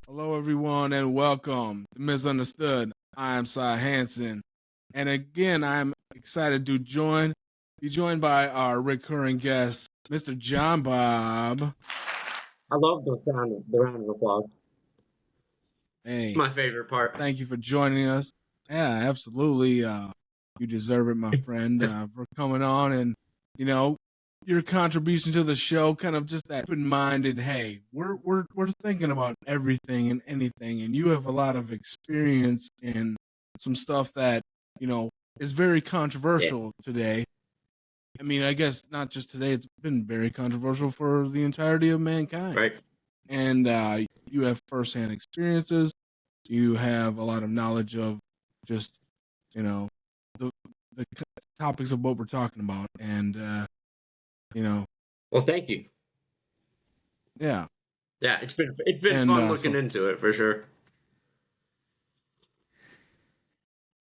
Hello, everyone, and welcome to Misunderstood. I am Cy Hansen, and again, I'm excited to be joined by our recurring guest, Mr. Jon Bob. I love the sound of the round of applause. Hey, My favorite part. thank you for joining us. Yeah, absolutely. You deserve it, my friend, for coming on and you know your contribution to the show. Kind of just that open-minded. Hey, we're thinking about everything and anything, and you have a lot of experience in some stuff that you know is very Yeah, controversial today. I mean, I guess not just today; it's been very controversial for the entirety of mankind. right. And you have firsthand experiences. You have a lot of knowledge of just you know the topics of what we're talking about, and you know, Well, thank you. yeah, Yeah, it's been and fun looking into it for sure.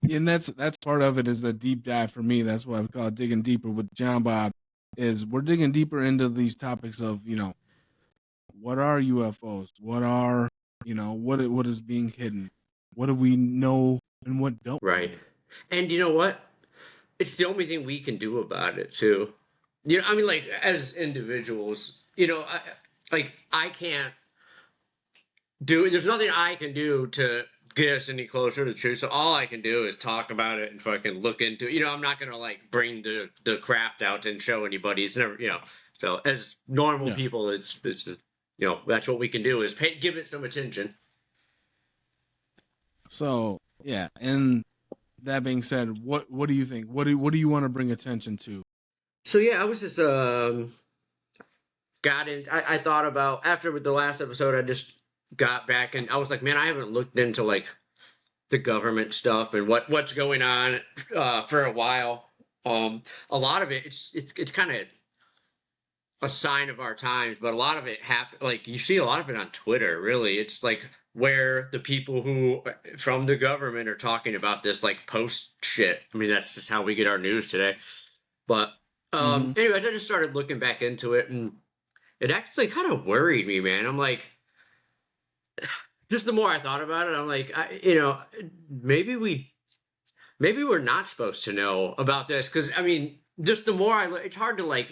that's part of it is the deep dive for me. That's what I call digging deeper with Jon Bob. Is we're digging deeper into these topics of what are UFOs, what are what is being hidden, what do we know and what don't we Right. know. And you know what? It's the only thing we can do about it too. I mean, like as individuals, I can't do. There's nothing I can do to get us any closer to the truth. So all I can do is talk about it and fucking look into it. I'm not gonna like bring the craft out and show anybody. It's never. So as normal Yeah. people, it's that's what we can do is give it some attention. So yeah, and that being said, what do you think? What do you want to bring attention to? So yeah, I was just got in. I thought about after with the last episode. I just got back and I was like, man, I haven't looked into like the government stuff and what's going on for a while. A lot of it, it's kind of a sign of our times, but a lot of it happen. Like you see a lot of it on Twitter. Really, it's like where the people who from the government are talking about this like post shit. I mean, that's just how we get our news today. But Mm-hmm. anyways, I just started looking back into it, and it actually kind of worried me, man. I'm like, just the more I thought about it, I'm like, maybe maybe we're not supposed to know about this because I mean, just the more it's hard to like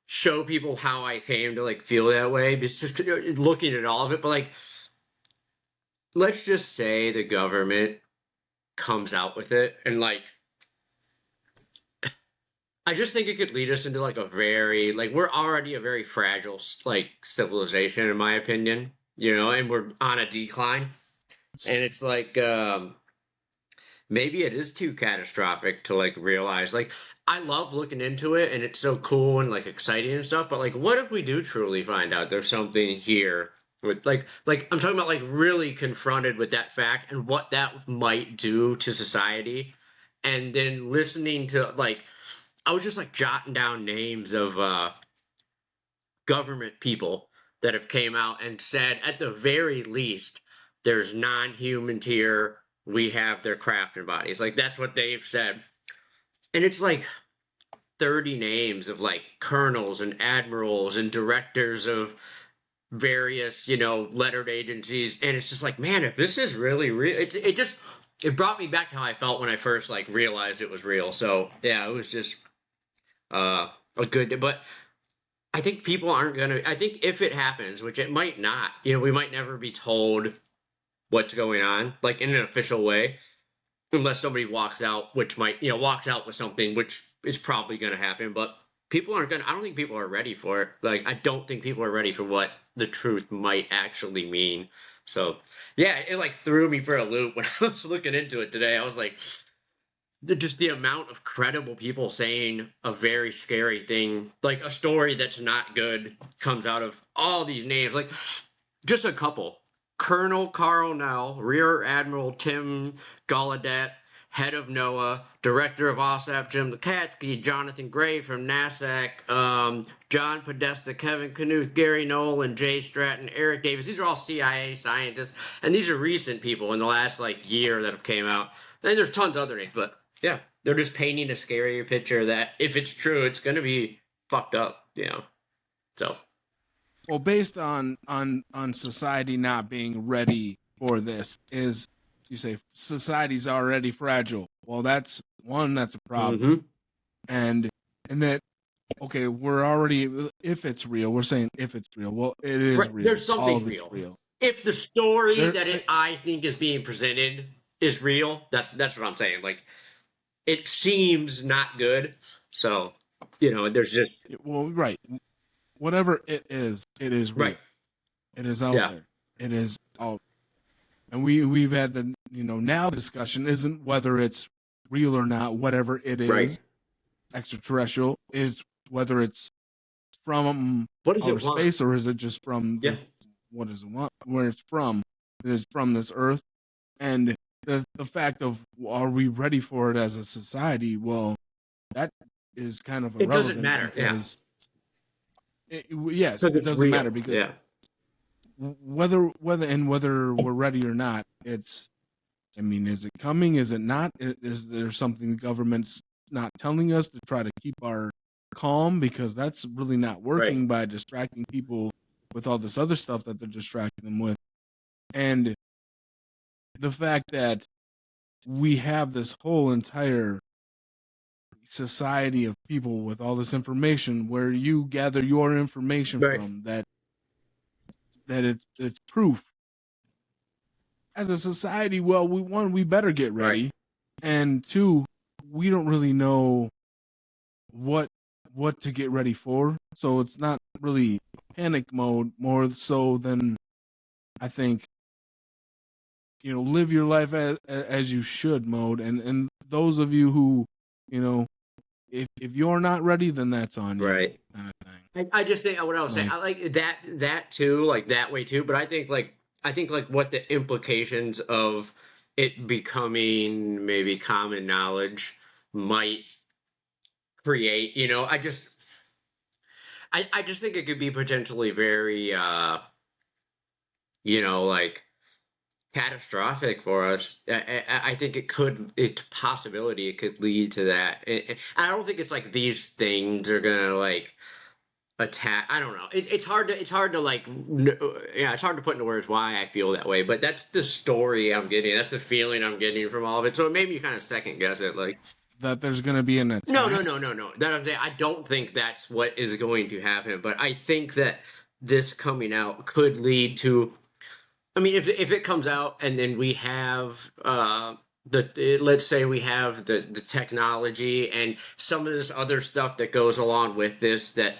show people how I came to like feel that way. It's just looking at all of it, but like, let's just say the government comes out with it, and like, I just think it could lead us into like a very like we're already a very fragile like civilization, in my opinion. And we're on a decline, and it's like maybe it is too catastrophic to like realize like I love looking into it and it's so cool and like exciting and stuff, but like what if we do truly find out there's something here with like I'm talking about like really confronted with that fact and what that might do to society, and then listening to like I was just like jotting down names of government people that have came out and said at the very least there's non-human here, we have their crafted bodies, like that's what they've said. And it's like 30 names of like colonels and admirals and directors of various lettered agencies, and it's just like, man, if this is really real, it brought me back to how I felt when I first like realized it was real. So yeah, it was just a good, but I think people aren't gonna. I think if it happens, which it might not, we might never be told what's going on, like in an official way, unless somebody walks out, which might, walks out with something, which is probably gonna happen. But people aren't gonna. I don't think people are ready for it. Like, I don't think people are ready for what the truth might actually mean. So, yeah, it like threw me for a loop when I was looking into it today. I was like, just the amount of credible people saying a very scary thing, like a story that's not good, comes out of all these names. Like just a couple: Colonel Carl Nell, Rear Admiral Tim Gallaudet, head of NOAA, director of OSAP Jim Lukatsky, Jonathan Gray from NASAC, John Podesta, Kevin Knuth, Gary Nolan, Jay Stratton, Eric Davis. These are all CIA scientists, and these are recent people in the last like year that have came out. And there's tons of other names, but yeah, they're just painting a scarier picture that if it's true, it's going to be fucked up. So Well, based on society not being ready for this, is you say society's already fragile. Well, that's a problem, Mm-hmm. and that okay, we're already if it's real, we're saying if it's real. Well, it is Right. real. There's All something of it's real. real. If the story There, that I think is being presented is real, that's what I'm saying. Like, it seems not good. So, there's just well, right. Whatever it is right. real. It is out Yeah. there. It is out. And we've had the now the discussion isn't whether it's real or not. Whatever it Right. is, extraterrestrial is whether it's from What does outer it want? space or is it just from Yeah. this? What does it want? Where it's from? It is from this Earth, and the fact of are we ready for it as a society? Well, that is kind of It doesn't irrelevant matter. Yeah. because yes, Because it it's doesn't real. matter because Yeah. whether we're ready or not, it's I mean, is it coming? Is it not? Is there something the government's not telling us to try to keep our calm? Because that's really not Right. working by distracting people with all this other stuff that they're distracting them with. And the fact that we have this whole entire society of people with all this information where you gather your information Right. from that it's proof as a society. Well, we better get Right. ready, and two, we don't really know what to get ready for. So it's not really panic mode, more so than I think live your life as you should mode. And those of you who if you're not ready, then that's on you, Right. kind of thing. I just think what I was saying, Like I like that too, like that way too. But I think like what the implications of it becoming maybe common knowledge might create. I just think it could be potentially very like catastrophic for us. I think it's a possibility it could lead to that. I don't think it's like these things are gonna like attack. I don't know. It's hard to like yeah, it's hard to put into words why I feel that way, but that's the story I'm getting. That's the feeling I'm getting from all of it. So it made me kind of second guess it. Like, that there's gonna be an no, no, attack. no, no, no. That I'm saying, I don't think that's what is going to happen, but I think that this coming out could lead to. I mean, if it comes out and then we have let's say we have the technology and some of this other stuff that goes along with this that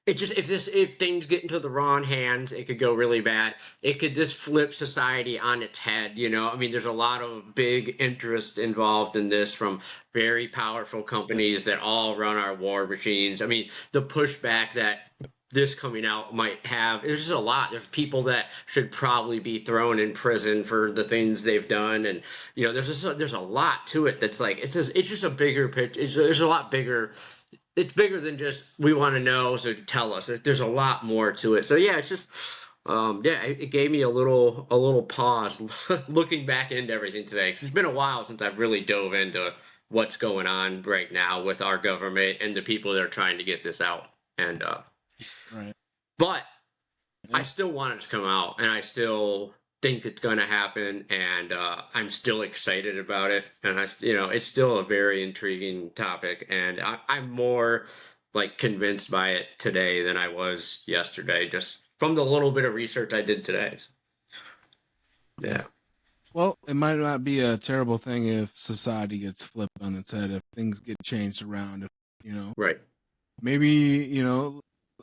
it just if things get into the wrong hands, it could go really bad. It could just flip society on its head. I mean, there's a lot of big interest involved in this from very powerful companies that all run our war machines. I mean, the pushback that this coming out might have, there's just a lot. There's people that should probably be thrown in prison for the things they've done, and there's a lot to it that's like it's just a bigger picture. There's a lot bigger. It's bigger than just we want to know, so tell us. There's a lot more to it. So yeah, it's just yeah, it gave me a little pause looking back into everything today. 'Cause it's been a while since I've really dove into what's going on right now with our government and the people that are trying to get this out. And Right. but I Yeah. still want it to come out, and I still think it's going to happen, and I'm still excited about it. And it's still a very intriguing topic, and I'm more like convinced by it today than I was yesterday, just from the little bit of research I did today. Yeah. Yeah. Well, it might not be a terrible thing if society gets flipped on its head, if things get changed around, if Right. maybe,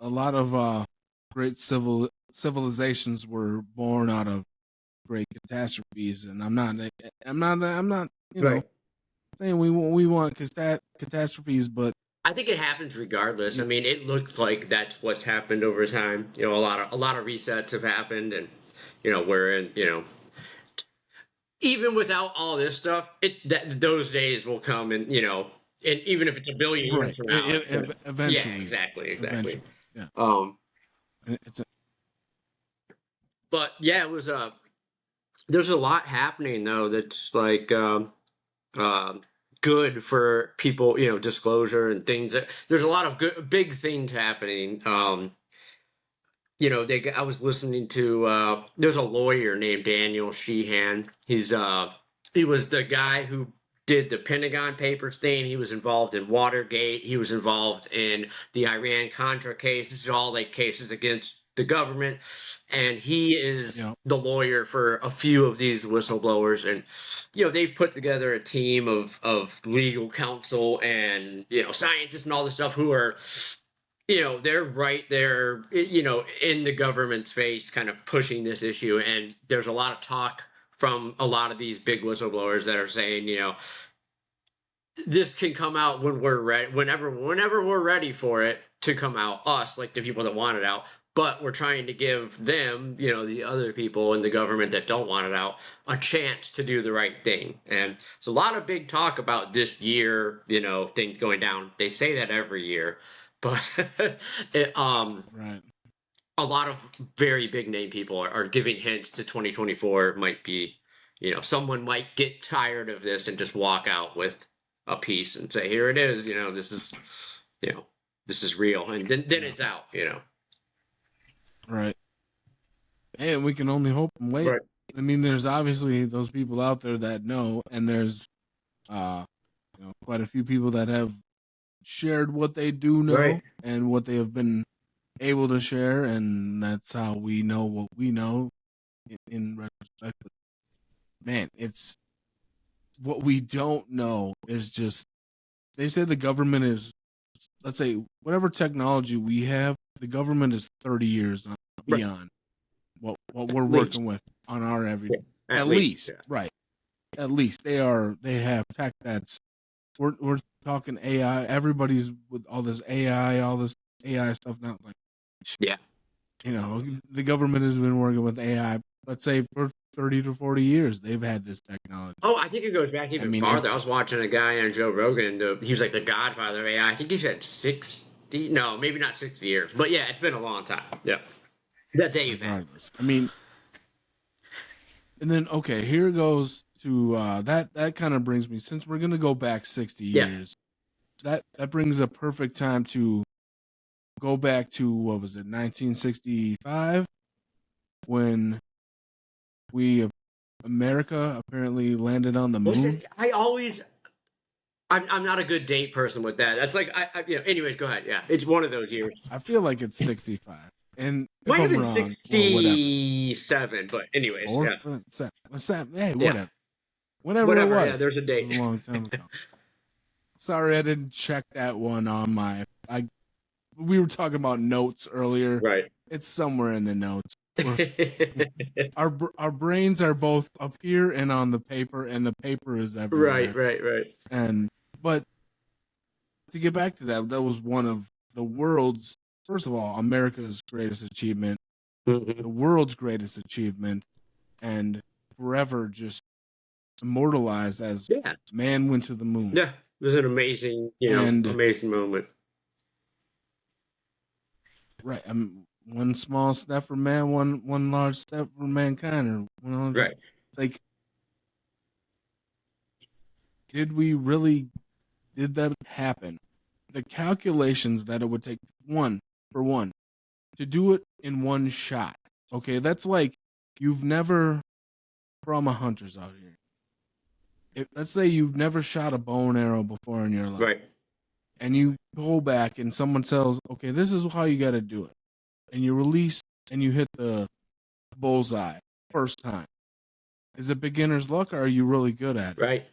a lot of great civilizations were born out of great catastrophes, and I'm not, Right. saying we want catastrophes, but I think it happens regardless. I y- mean, it looks like that's what's happened over time. A lot of resets have happened, and we're in even without all this stuff, those days will come, and even if it's a billion years right, from now, yeah, eventually, exactly, exactly. eventually, yeah, Um, it's a, but yeah, it was there's a lot happening though that's like good for people, disclosure and things. There's a lot of big things happening. I was listening to there's a lawyer named Daniel Sheehan. He was the guy who did the Pentagon Papers thing. He was involved in Watergate. He was involved in the Iran Contra case. This is all like cases against the government, and he is the lawyer for a few of these whistleblowers. And they've put together a team of legal counsel and scientists and all this stuff who are they're right there, in the government's face, kind of pushing this issue. And there's a lot of talk from a lot of these big whistleblowers that are saying, this can come out when we're ready, whenever we're ready for it to come out, us, like the people that want it out. But we're trying to give them, the other people in the government that don't want it out, a chance to do the right thing. And there's a lot of big talk about this year, things going down. They say that every year. But Right. a lot of very big name people are giving hints to 2024 might be, someone might get tired of this and just walk out with a piece and say, here it is, this is real. And then it's out, Right. And we can only hope and wait. Right. I mean, there's obviously those people out there that know, and there's quite a few people that have shared what they do know Right. and what they have been able to share, and that's how we know what we know in retrospect. But man, it's what we don't know is just, they say the government is, let's say, whatever technology we have, the government is 30 years beyond what we're working with on our everyday. At least. Right. At least they have tech that's, we're talking AI. Everybody's with all this AI stuff now. Like, the government has been working with AI, let's say, for 30 to 40 years. They've had this technology. Oh, I think it goes back even farther. I was watching a guy on Joe Rogan. He was like the godfather of AI. I think he said 60. No, maybe not 60 years. But yeah, it's been a long time. Yeah. That they've had. I mean, and then, okay, here goes to that kind of brings me, since we're going to go back 60 years, that brings a perfect time to go back to, what was it, 1965, when America apparently landed on the moon. I'm not a good date person with that. That's like, anyways, go ahead. Yeah, it's one of those years. I feel like it's 65. And might have been 67, but anyways, what's that? Hey, whatever it was. Yeah, there's a date. It was a long time ago. Sorry, I didn't check that one on my. We were talking about notes earlier. Right. It's somewhere in the notes. Our brains are both up here and on the paper, and the paper is everywhere. Right. But to get back to that, that was one of the world's, first of all, America's greatest achievement, the world's greatest achievement, and forever just immortalized as man went to the moon. Yeah, it was an amazing, amazing moment. Right. One small step for man, one large step for mankind. Right. Like, did that happen? The calculations that it would take, to do it in one shot. Okay, that's like, you've never, for all my hunters out here, let's say you've never shot a bow and arrow before in your life. Right. And you go back and someone tells, okay, this is how you got to do it. And you release and you hit the bullseye first time. Is it beginner's luck, or are you really good at it? Right.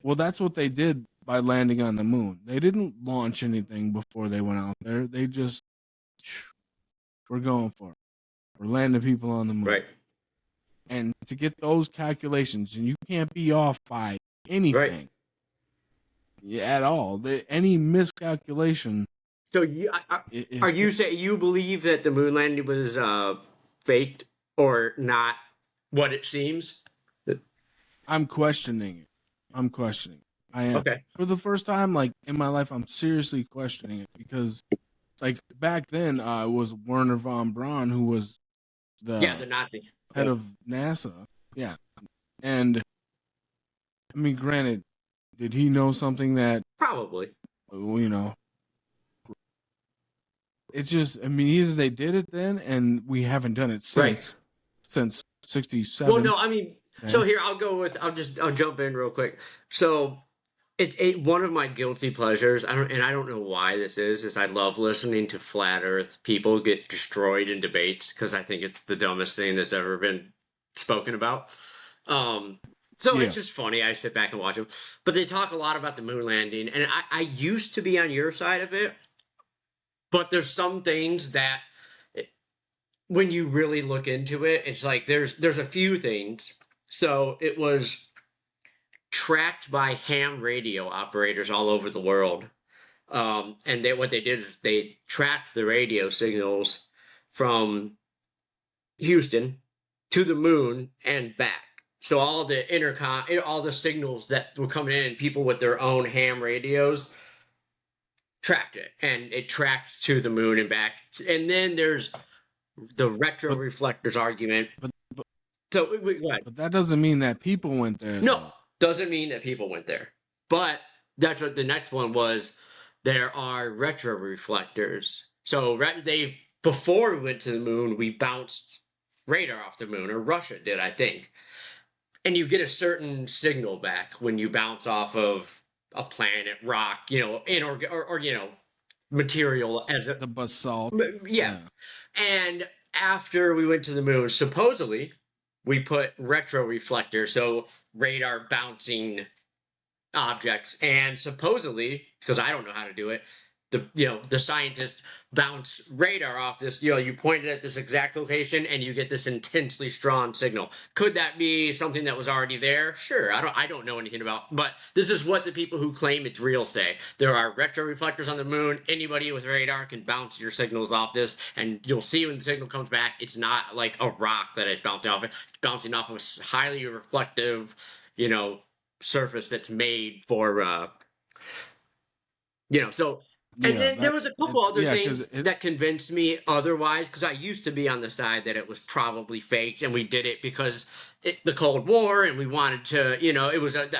Well, that's what they did by landing on the moon. They didn't launch anything before they went out there. They just, we're going for it. We're landing people on the moon. Right. And to get those calculations, and you can't be off by anything at all. Any miscalculation. So are you saying you believe that the moon landing was faked or not what it seems? I'm questioning it. I am. Okay. For the first time, like, in my life, I'm seriously questioning it, because, like, back then, it was Werner von Braun who was the Nazi head of NASA. Yeah. And, I mean, granted, did he know something that, Probably. you know, it's just, I mean, either they did it then and we haven't done it since 67. Well, no, I mean, so here I'll jump in real quick. So one of my guilty pleasures, I don't know why this is I love listening to flat Earth people get destroyed in debates because I think it's the dumbest thing that's ever been spoken about. So it's just funny. I sit back and watch them, but they talk a lot about the moon landing, and I used to be on your side of it, but there's some things that when you really look into it, it's like there's a few things. So it was tracked by ham radio operators all over the world. And what they did is they tracked the radio signals from Houston to the moon and back. So all the signals that were coming in, people with their own ham radios tracked it, and it tracked to the moon and back. And then there's the retroreflectors argument. But that doesn't mean that people went there. No, doesn't mean that people went there. But that's what the next one was. There are retroreflectors. So before we went to the moon, we bounced radar off the moon, or Russia did, I think. And you get a certain signal back when you bounce off of a planet, rock, material as the basalt. Yeah. And after we went to the moon, supposedly we put retroreflectors, so radar bouncing objects, and supposedly, because I don't know how to do it, the scientists bounce radar off this, you point it at this exact location and you get this intensely strong signal. Could that be something that was already there? Sure. I don't know anything about, but this is what the people who claim it's real say. There are retroreflectors on the moon. Anybody with radar can bounce your signals off this, and you'll see when the signal comes back, it's not like a rock that it's bouncing off. It's bouncing off of a highly reflective, surface that's made for, so. And then there was a couple other things that convinced me otherwise, because I used to be on the side that it was probably faked, and we did it because the Cold War, and we wanted to,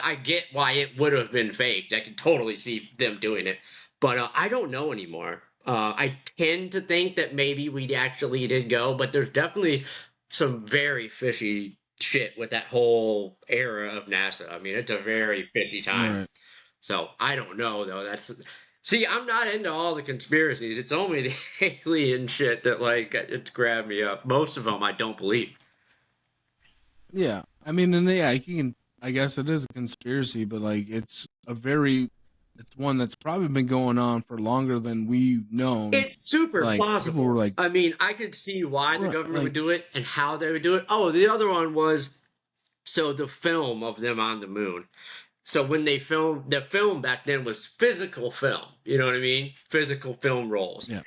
I get why it would have been faked. I can totally see them doing it, but I don't know anymore. I tend to think that maybe we actually did go, but there's definitely some very fishy shit with that whole era of NASA. I mean, it's a very fishy time. Right. So I don't know, though. See, I'm not into all the conspiracies. It's only the alien shit that, it's grabbed me up. Most of them I don't believe. Yeah. I mean, I guess it is a conspiracy, but, it's one that's probably been going on for longer than we've known. It's super plausible. I mean, I could see why the government would do it and how they would do it. Oh, the other one was, the film of them on the moon. So when they filmed, the film back then was physical film. You know what I mean? Physical film rolls. Yeah.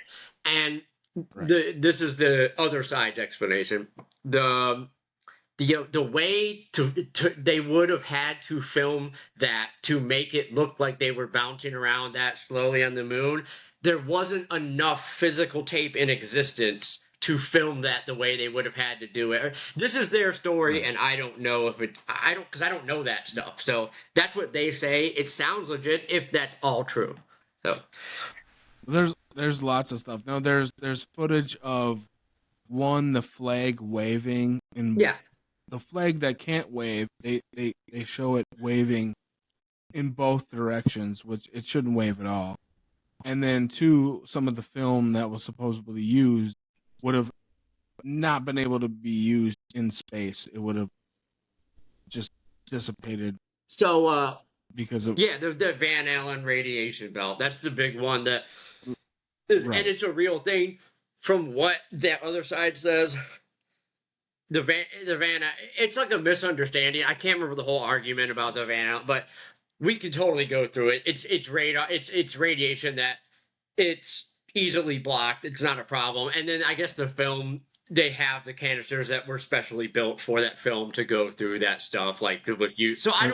And this is the other side's explanation. The way they would have had to film that to make it look like they were bouncing around that slowly on the moon. There wasn't enough physical tape in existence to film that the way they would have had to do it. This is their story, and I don't know because I don't know that stuff. So that's what they say. It sounds legit if that's all true. So there's lots of stuff. No, there's footage of the flag waving, and the flag that can't wave, they show it waving in both directions, which it shouldn't wave at all. And then some of the film that was supposedly used would have not been able to be used in space. It would have just dissipated. So, because of the Van Allen radiation belt. That's the big one that is, and it's a real thing. From what that other side says, the Van, it's like a misunderstanding. I can't remember the whole argument about the Van Allen, but we can totally go through it. It's radar. It's radiation that it's easily blocked. It's not a problem. And then I guess the film, they have the canisters that were specially built for that film to go through that stuff, with you. So I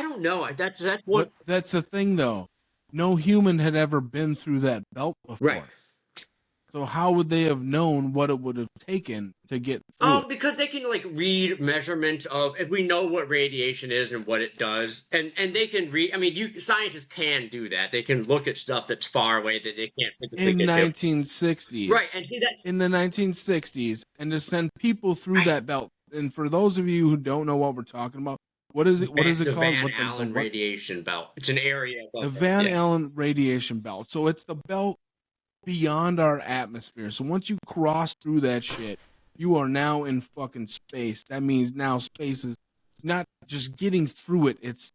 don't know. That's what. That's the thing, though. No human had ever been through that belt before. Right. So how would they have known what it would have taken to get through it? Because they can like read measurements of, if we know what radiation is and what it does, and they can read. I mean, scientists can do that. They can look at stuff that's far away that they can't physically In get to. 1960s. Right, and see that in the 1960s, and to send people through Right. that belt. And for those of you who don't know what we're talking about, what is it? What is it the called? Van What Allen radiation belt. It's an area the above Van yeah. Allen radiation belt. So it's the belt beyond our atmosphere. So once you cross through that shit, you are now in fucking space. That means now space is not just getting through it. It's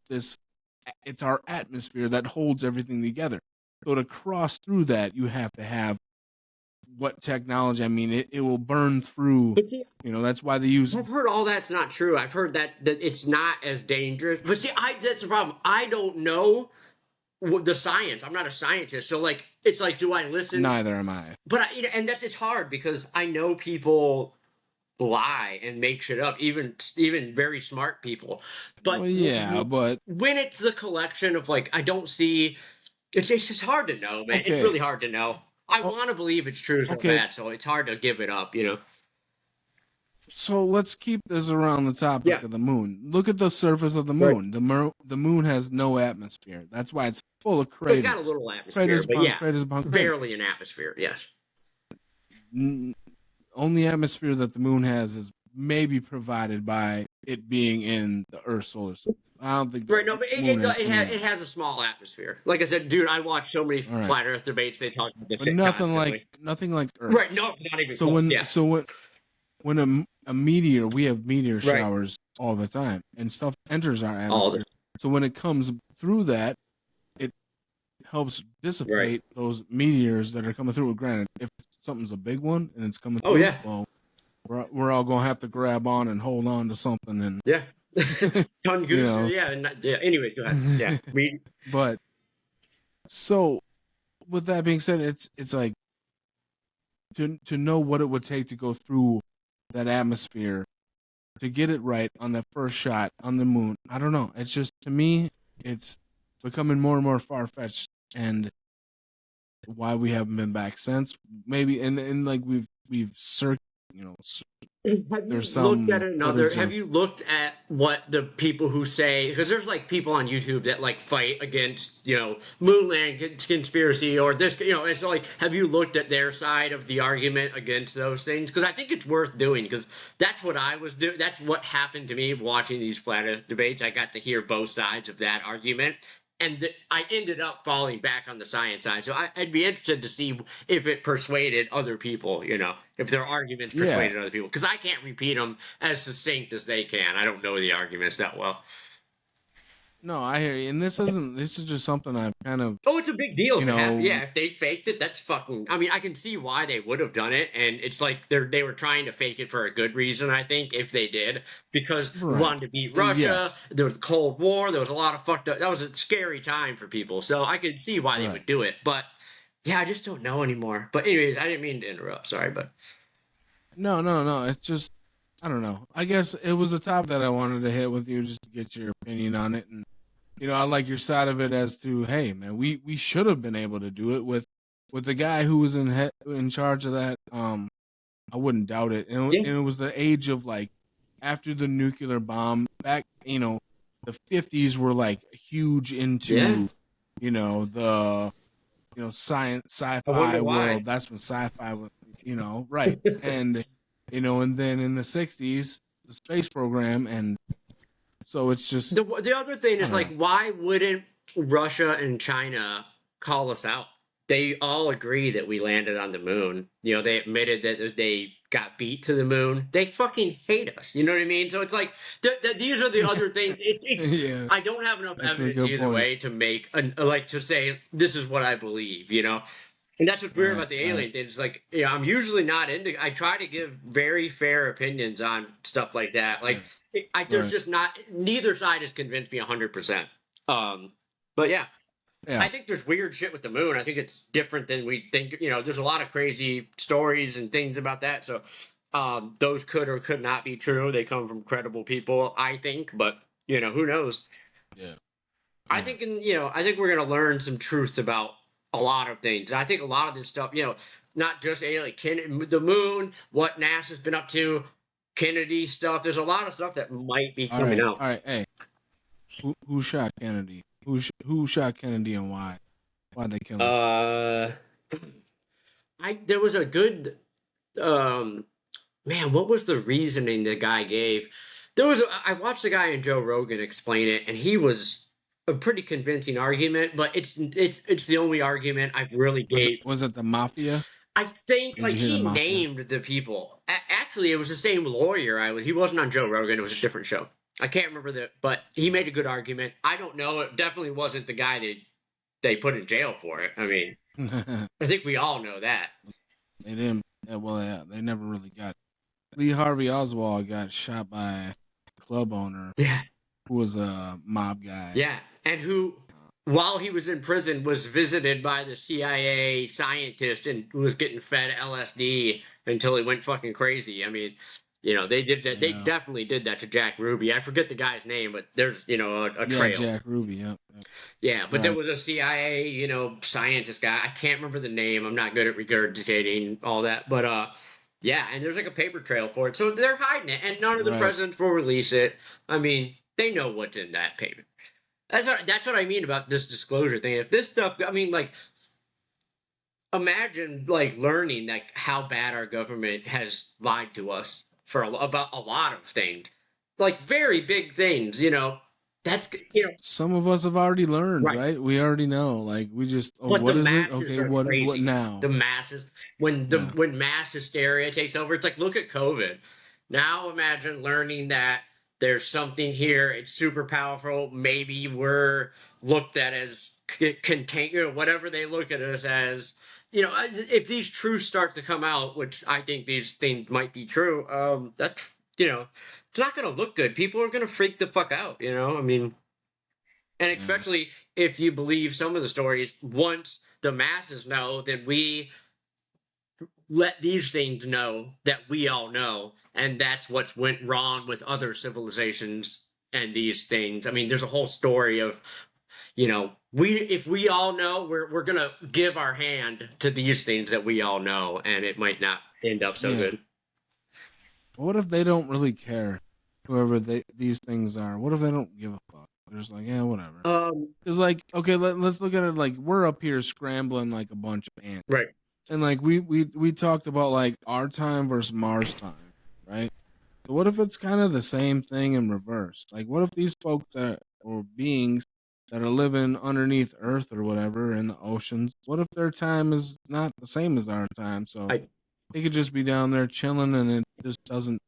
our atmosphere that holds everything together. So to cross through that, you have to have what technology? I mean, it will burn through. But see, That's why they use. I've heard all that's not true. I've heard that it's not as dangerous. But see, that's the problem. I don't know the science. I'm not a scientist, so like it's like, do I listen? Neither am I. But and it's hard because I know people lie and make shit up, even very smart people. But Well, yeah, but when it's the collection of like, I don't see. It's just hard to know, man. Okay. It's really hard to know. I Oh, want to believe it's true so okay. bad, so it's hard to give it up, So let's keep this around the topic Yeah. of the moon. Look at the surface of the Right. moon. The moon has no atmosphere. That's why it's full of But craters. it's got a little atmosphere, Craters but upon yeah, craters upon craters. barely an atmosphere. Yes. Only atmosphere that the moon has is maybe provided by it being in the Earth's solar system. I don't think. Right, no, but it has a small atmosphere. Like I said, dude, I watch so many All right. flat Earth debates. They talk about this But shit nothing constantly. like Earth. Right, no, not even So close. when a meteor, we have meteor Right. showers all the time, and stuff enters our All the atmosphere. So when it comes through that, it helps dissipate Right. those meteors that are coming through. Granted, if something's a big one and it's coming Oh, through, yeah. well, we're all gonna have to grab on and hold on to something. And Yeah. Tunguska, know. yeah. Anyway, go ahead. Yeah. But so with that being said, it's like to know what it would take to go through that atmosphere to get it right on that first shot on the moon. I don't know. It's just, to me, it's becoming more and more far-fetched, and why we haven't been back since. Maybe and like we've searched, there's some Have you looked at what the people who say, because there's like people on YouTube that like fight against moonland conspiracy or this, it's like, have you looked at their side of the argument against those things? Because I think it's worth doing, because that's what I was doing. That's what happened to me watching these flat Earth debates. I got to hear both sides of that argument. And I ended up falling back on the science side. So I'd be interested to see if it persuaded other people, if their arguments persuaded other people. Because I can't repeat them as succinct as they can. I don't know the arguments that well. No, I hear you. And this is just something I've kind of... Oh, it's a big deal. If they faked it, that's fucking... I mean, I can see why they would have done it. And it's like they were trying to fake it for a good reason, I think, if they did. Because we wanted to beat Russia. Yes. There was the Cold War. There was a lot of fucked up... That was a scary time for people. So I could see why they would do it. But, yeah, I just don't know anymore. But anyways, I didn't mean to interrupt. Sorry, but... No. It's just... I don't know. I guess it was a topic that I wanted to hit with you just to get your opinion on it. And I like your side of it as to, hey, man, we should have been able to do it with the guy who was in charge of that. I wouldn't doubt it. And it was the age of, like, after the nuclear bomb, back, the 50s were like huge into, the, science, sci-fi world. That's when sci-fi was, right. And, and then in the 60s, the space program, and so it's just... The other thing is, like, why wouldn't Russia and China call us out? They all agree that we landed on the moon. They admitted that they got beat to the moon. They fucking hate us. You know what I mean? So it's like, these are the other things. I don't have enough evidence either way to make, to say, this is what I believe, And that's what's weird about the alien thing. It's like, I'm usually not into... I try to give very fair opinions on stuff like that. Like, there's just not... Neither side has convinced me 100%. But yeah. I think there's weird shit with the moon. I think it's different than we think. There's a lot of crazy stories and things about that. So those could or could not be true. They come from credible people, I think. But, who knows? Yeah. I think we're going to learn some truth about a lot of things. I think a lot of this stuff, not just the moon, what NASA's been up to, Kennedy stuff. There's a lot of stuff that might be coming out. All right. Hey, who shot Kennedy? Who shot Kennedy and why? Why'd they kill him? There was a good man, what was the reasoning the guy gave? I watched the guy in Joe Rogan explain it, and he was a pretty convincing argument, but it's the only argument I really gave. Was it the mafia? I think Did you hear he the mafia? named the people. Actually, it was the same lawyer. He wasn't on Joe Rogan. It was a different show. I can't remember but he made a good argument. I don't know. It definitely wasn't the guy that they put in jail for it. I mean, I think we all know that. They didn't. Well, yeah, they never really got. Lee Harvey Oswald got shot by a club owner. Yeah. Who was a mob guy. Yeah, and who, while he was in prison, was visited by the CIA scientist and was getting fed LSD until he went fucking crazy. I mean, they did that. Yeah. They definitely did that to Jack Ruby. I forget the guy's name, but there's, a trail. Jack Ruby, yeah. Yeah, but there was a CIA, scientist guy. I can't remember the name. I'm not good at regurgitating all that, but yeah, and there's like a paper trail for it. So they're hiding it, and none of the presidents will release it. I mean, they know what's in that paper. That's what I mean about this disclosure thing. If this stuff, I mean, like, imagine like learning like how bad our government has lied to us about a lot of things, like very big things. That's some of us have already learned, right? We already know. Like we just, what is it? Okay, what now? The masses, when mass hysteria takes over, it's like, look at COVID. Now imagine learning that there's something here. It's super powerful. Maybe we're looked at as contained, whatever they look at us as. If these truths start to come out, which I think these things might be true, that's it's not going to look good. People are going to freak the fuck out. I mean, and especially if you believe some of the stories. Once the masses know, then we let these things know that we all know, and that's what's went wrong with other civilizations and these things. I mean, there's a whole story of, if we all know, we're gonna give our hand to these things that we all know, and it might not end up so good. What if they don't really care? Whoever these things are, what if they don't give a fuck? They're just like, yeah, whatever. It's like, okay, let's look at it like we're up here scrambling like a bunch of ants, right? And like we talked about like our time versus Mars time, right? So what if it's kind of the same thing in reverse? Like, what if these folks or beings that are living underneath Earth or whatever in the oceans, what if their time is not the same as our time? So they could just be down there chilling, and it just doesn't,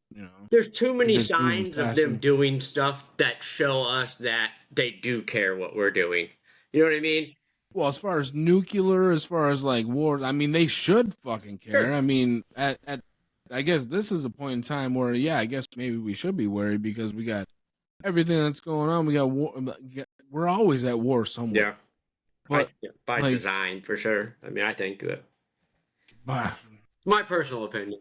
There's too many signs of them doing stuff that show us that they do care what we're doing. You know what I mean? Well, as far as nuclear, as far as like war, I mean, they should fucking care. Sure. I mean, I guess this is a point in time where, I guess maybe we should be worried because we got everything that's going on. We got war. We're always at war somewhere. Yeah. But by design, for sure. I mean, I think that. My personal opinion.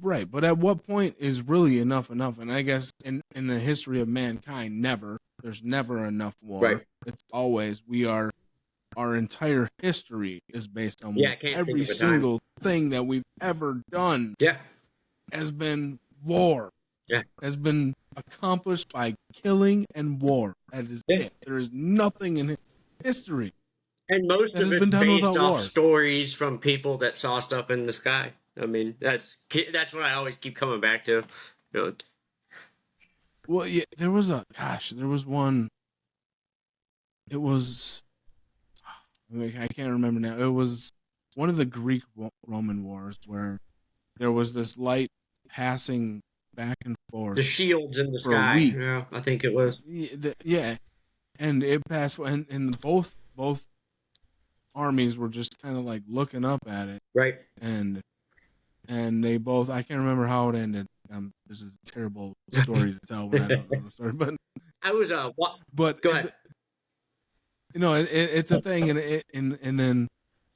Right, but at what point is really enough? And I guess in the history of mankind, never. There's never enough war. Right. It's always our entire history is based on every single thing that we've ever done. Yeah. Has been war. Yeah. Has been accomplished by killing and war. That is it. There is nothing in history. And most of it's based off stories from people that saw stuff in the sky. I mean, that's what I always keep coming back to. Well, yeah, there was one. It was, I can't remember now. It was one of the Greek-Roman wars where there was this light passing back and forth. The shields in the sky. Yeah, I think it was. Yeah, and it passed, and both armies were just kind of like looking up at it. Right. And they both, I can't remember how it ended. This is a terrible story to tell when I don't know the story, but I was but go ahead. It's a thing, and then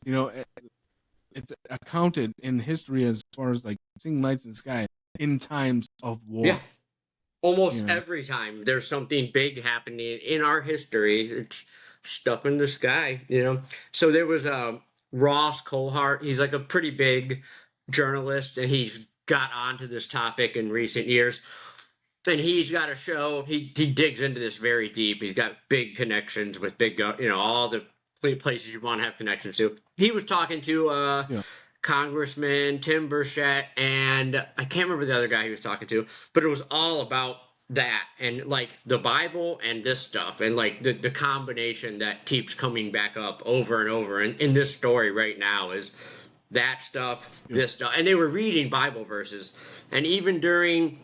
it's accounted in history as far as like seeing lights in the sky in times of war. Yeah, almost every time there's something big happening in our history, it's stuff in the sky. So there was Ross Coulthart. He's like a pretty big journalist, and he's got onto this topic in recent years. And he's got a show. He digs into this very deep. He's got big connections with all the places you want to have connections to. He was talking to Yeah. Congressman Tim Burchett, and I can't remember the other guy he was talking to, but it was all about that and like the Bible and this stuff and like the combination that keeps coming back up over and over. And in this story right now is that stuff, Yeah. this stuff. And they were reading Bible verses. And even during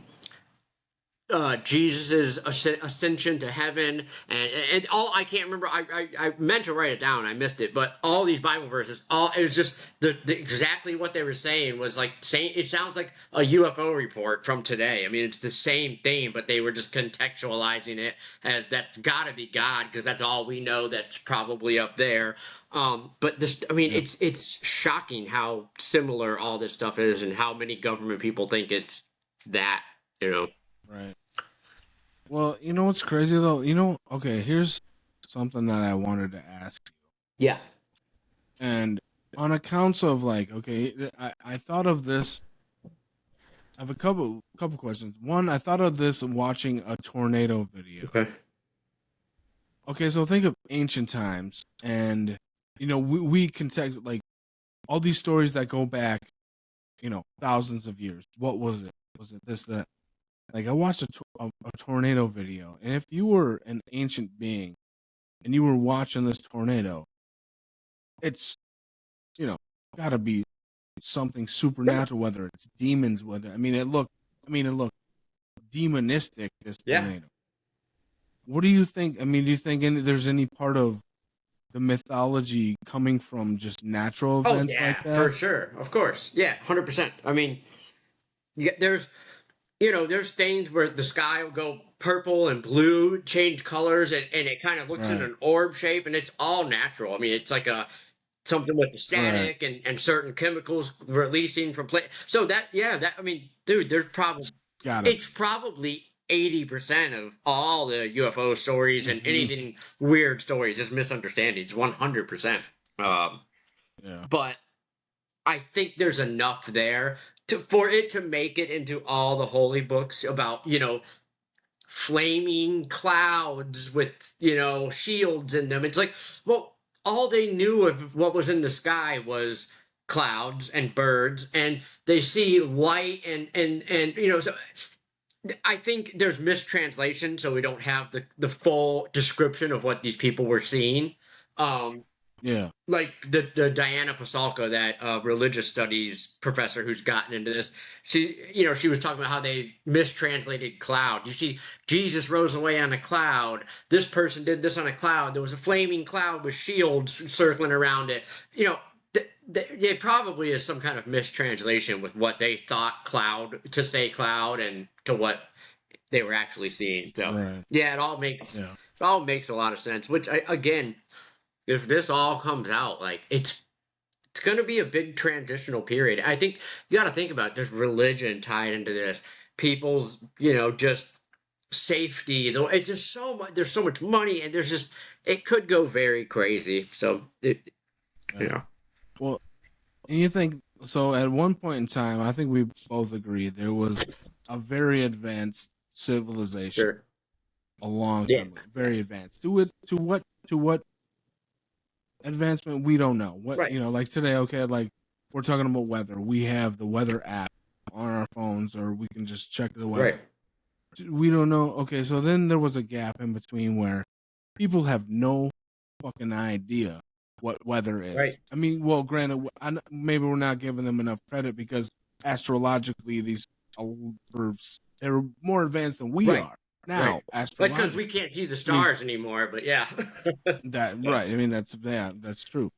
Jesus's ascension to heaven, and all I can't remember. I meant to write it down. I missed it. But all these Bible verses, all it was just the exactly what they were saying was like saying it sounds like a UFO report from today. I mean, it's the same thing, but they were just contextualizing it as that's got to be God because that's all we know. That's probably up there. But this, I mean, Yeah. it's shocking how similar all this stuff is, and how many government people think it's that. Right. Well, you know what's crazy though? Okay, here's something that I wanted to ask you. Yeah. And on accounts of like, okay, I thought of this. I have a couple questions. One, I thought of this watching a tornado video. Okay. Okay, so think of ancient times, and we contact like all these stories that go back, thousands of years. What was it? Was it this that? Like I watched a tornado video, and if you were an ancient being and you were watching this tornado, it's gotta be something supernatural. Whether it's demons, it looked demonistic. This Yeah. tornado. What do you think? Do you think there's any part of the mythology coming from just natural events like that? For sure. Of course. Yeah, 100%. I mean, there's things where the sky will go purple and blue, change colors, and it kind of looks in Right. an orb shape, and it's all natural. I mean, it's like something with the static and certain chemicals releasing from So I mean, dude, it's probably 80% of all the UFO stories and anything weird stories is misunderstandings, 100%. Yeah. But I think there's enough there for it to make it into all the holy books about, flaming clouds with, shields in them. It's like, well, all they knew of what was in the sky was clouds and birds, and they see light and so I think there's mistranslation, so we don't have the full description of what these people were seeing. Yeah. Like the Diana Pasalka, that religious studies professor who's gotten into this, she was talking about how they mistranslated cloud. You see, Jesus rose away on a cloud. This person did this on a cloud. There was a flaming cloud with shields circling around it. It probably is some kind of mistranslation with what they thought cloud to say cloud and to what they were actually seeing. So yeah, it all makes a lot of sense. Which again, if this all comes out, like it's going to be a big transitional period. I think you got to think about it. There's religion tied into this. People's, just safety. It's just so much. There's so much money, and it could go very crazy. So, Well, and you think so? At one point in time, I think we both agree there was a very advanced civilization. Sure. A long time ago, very advanced. To what advancement we don't know. What like today, okay, like we're talking about weather. We have the weather app on our phones, or we can just check the weather. Right. We don't know. Okay, so then there was a gap in between where people have no fucking idea what weather is. Right. I mean, well, granted, maybe we're not giving them enough credit because astrologically they're more advanced than we are now. That's because we can't see the stars anymore. But yeah, right. I mean, that's true.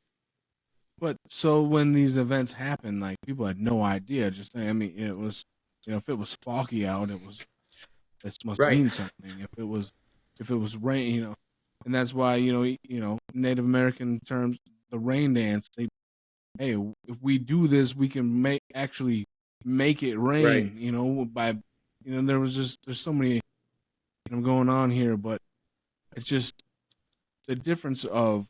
But so when these events happen, like people had no idea. Just I mean, it was if it was foggy out, this must mean something. If it was rain, and that's why Native American terms, the rain dance. Hey, if we do this, we can actually make it rain. By there's so many going on here, but it's just the difference of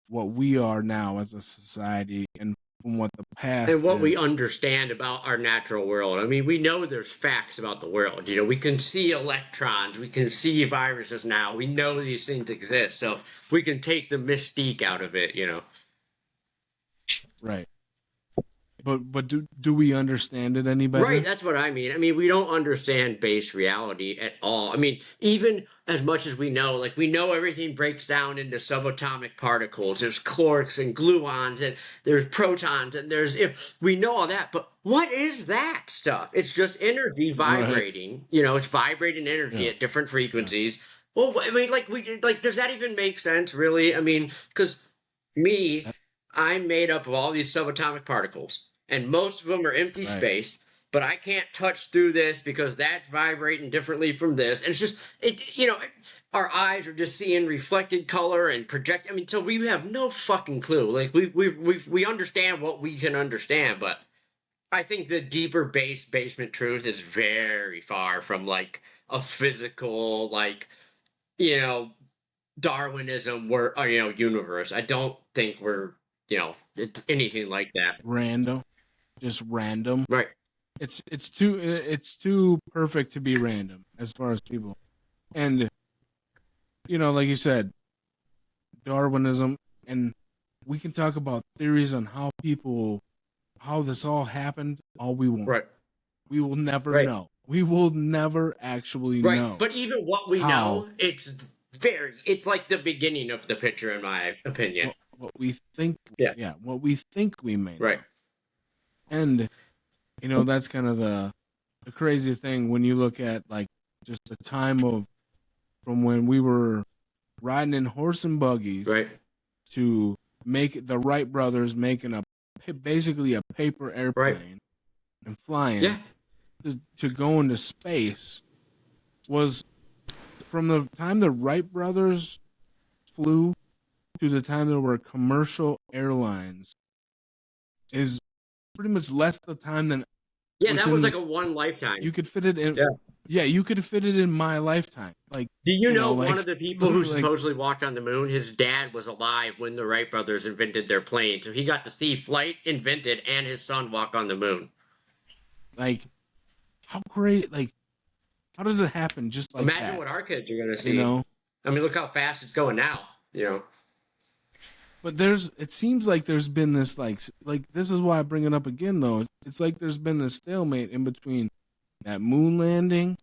what we are now as a society and from what the past and what we is. understand about our natural world. I mean, we know there's facts about the world. You know, we can see electrons, we can see viruses now. We know these things exist, so we can take the mystique out of it. You know, Right. But do we understand it any better? right? That's what I mean. I mean, we don't understand base reality at all. I mean, even as much as we know, like we know everything breaks down into subatomic particles. There's quarks and gluons, and there's protons, and there's if we know all that. But what is that stuff? It's just energy Right. vibrating. You know, it's vibrating energy Yeah. at different Yeah. frequencies. Well, I mean, like, does that even make sense, really? I mean, because me, That- I'm made up of all these subatomic particles, and most of them are empty right. space. But I can't touch through this because that's vibrating differently from this. And it's just it, you know, our eyes are just seeing reflected color and project. I mean, so we have no fucking clue. Like we understand what we can understand, but I think the deeper basement truth is very far from like a physical, like, you know, Darwinism universe. I don't think we're, it's anything like that. Random. Just random. Right. It's too perfect to be random as far as people. And like you said, Darwinism, and we can talk about theories on how this all happened all we want. Right. We will never Right. know. We will never actually Right. know. But even what we how. know, it's like the beginning of the picture, in my opinion. What we think. Yeah. What we think we may know. Right. And that's kind of the crazy thing when you look at like just the time from when we were riding in horse and buggies, Right. to make the Wright brothers making basically a paper airplane, Right. and flying, Yeah. to go into space, was from the time the Wright brothers flew to the time there were commercial airlines is pretty much less the time than. Yeah, that was like a one lifetime. You could fit it in. Yeah. Yeah, you could fit it in my lifetime. Like, do you know like, one of the people who like, supposedly walked on the moon? His dad was alive when the Wright brothers invented their plane, so he got to see flight invented and his son walk on the moon. Like, how great! Like, how does it happen? Just like imagine that? What our kids are gonna see. I mean, look how fast it's going now. But it seems like there's been this like this is why I bring it up again though. It's like there's been this stalemate in between that moon landing,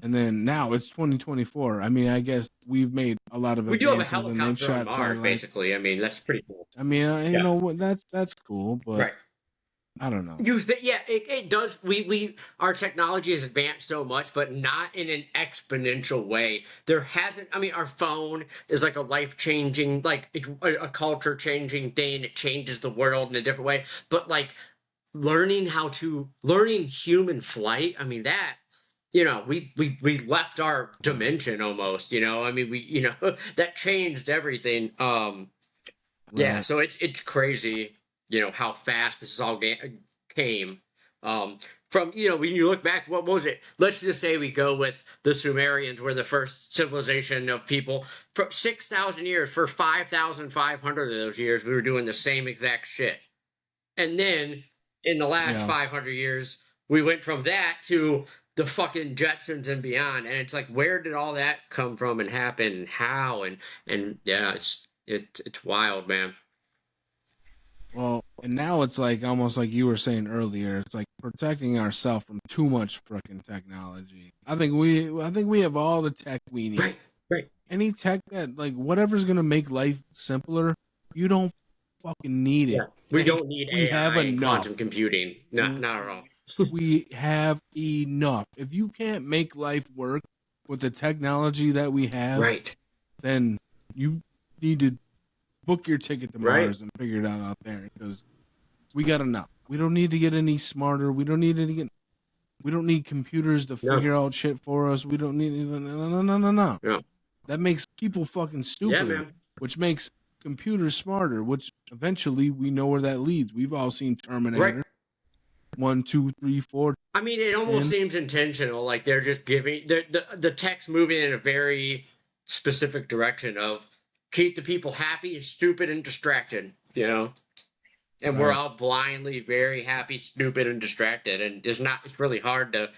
and then now it's 2024. I mean, I guess we've made a lot of advances. We do have a helicopter on Mars, satellites. basically. I mean, that's pretty cool. I mean, you know what? That's cool, but right. I don't know. It does. Our technology has advanced so much, but not in an exponential way. There hasn't. I mean, our phone is like a life-changing, like a culture-changing thing. It changes the world in a different way. But like learning human flight. I mean that. We left our dimension almost. I mean, that changed everything. Yeah. Right. So it's crazy. How fast this all came from, when you look back, what was it? Let's just say we go with the Sumerians were the first civilization of people. For 6,000 years, for 5,500 of those years, we were doing the same exact shit. And then in the last 500 years, we went from that to the fucking Jetsons and beyond. And it's like, where did all that come from and happen and how? And yeah, it's wild, man. Well, and now it's like almost like you were saying earlier. It's like protecting ourselves from too much freaking technology. I think we have all the tech we need. Right. Any tech that like whatever's gonna make life simpler, you don't fucking need it. Yeah. We don't need we AI have and enough. quantum computing. Not at all. We have enough. If you can't make life work with the technology that we have, right, then you need to book your ticket to Mars and figure it out there, because we got enough. We don't need to get any smarter. We don't need computers to figure out shit for us. We don't need no. Yeah. That makes people fucking stupid, man. Which makes computers smarter, which eventually we know where that leads. We've all seen Terminator. 1, 2, 3, 4. I mean, it almost seems intentional. Like they're just giving the text moving in a very specific direction of keep the people happy and stupid and distracted, you know? And we're Right. all blindly very happy, stupid, and distracted. And it's really hard to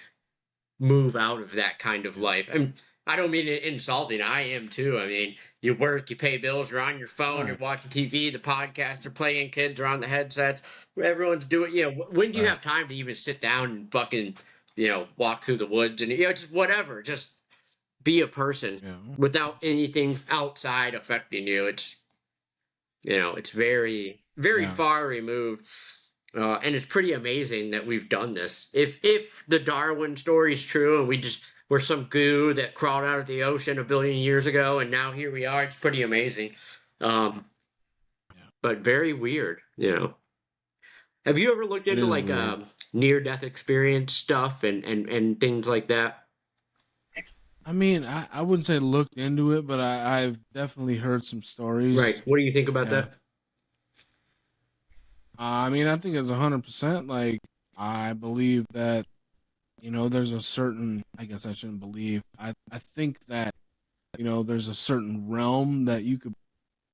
move out of that kind of Yeah. life. And I don't mean it insulting. I am too. I mean, you work, you pay bills, you're on your phone, you're Right. watching TV, the podcasts are playing, kids are on the headsets, everyone's doing, when do you Right. have time to even sit down and fucking, walk through the woods and, just whatever, just be a person Yeah. without anything outside affecting you. It's very, very Yeah. far removed. And it's pretty amazing that we've done this. If the Darwin story is true and we just were some goo that crawled out of the ocean a billion years ago and now here we are, it's pretty amazing. Um, Yeah. but very weird. Have you ever looked It into is like weird. near-death experience stuff and things like that? I mean, I wouldn't say looked into it, but I've definitely heard some Right. stories. What do you think about Yeah. that? I mean, I think it's 100%. Like, I believe that, there's a certain, I guess I shouldn't believe. I think that, there's a certain realm that you could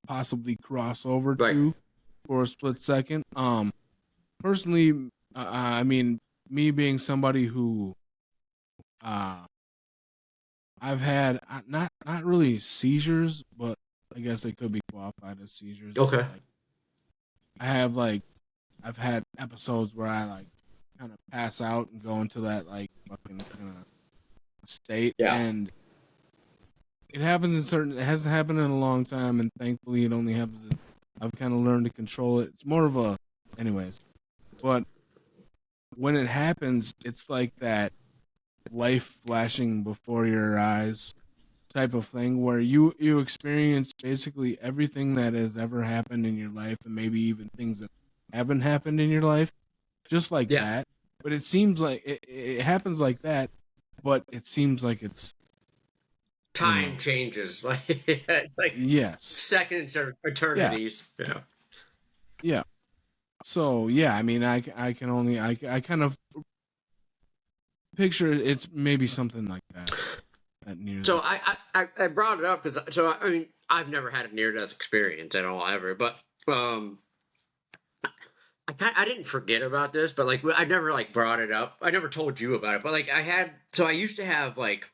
possibly cross over Right. to for a split second. Personally, I mean, me being somebody who, uh, I've had not really seizures, but I guess they could be qualified as seizures. Okay. Like, I have like I've had episodes where I like kind of pass out and go into that like fucking kind of state, Yeah. and it happens in certain. It hasn't happened in a long time, and thankfully, it only happens. I've kind of learned to control it. It's more of a, anyways. But when it happens, it's like that life flashing before your eyes type of thing where you experience basically everything that has ever happened in your life, and maybe even things that haven't happened in your life, just like Yeah. that. But it seems like it happens like that, but it seems like it's, Time changes like yes, seconds or yeah, eternities. Yeah. yeah. So yeah, I mean, I can only I kind of picture it's maybe something like that, that near So that. I brought it up because I mean I've never had a near death experience at all ever, but um I didn't forget about this, but like I never like brought it up. I never told you about it, but like I used to have like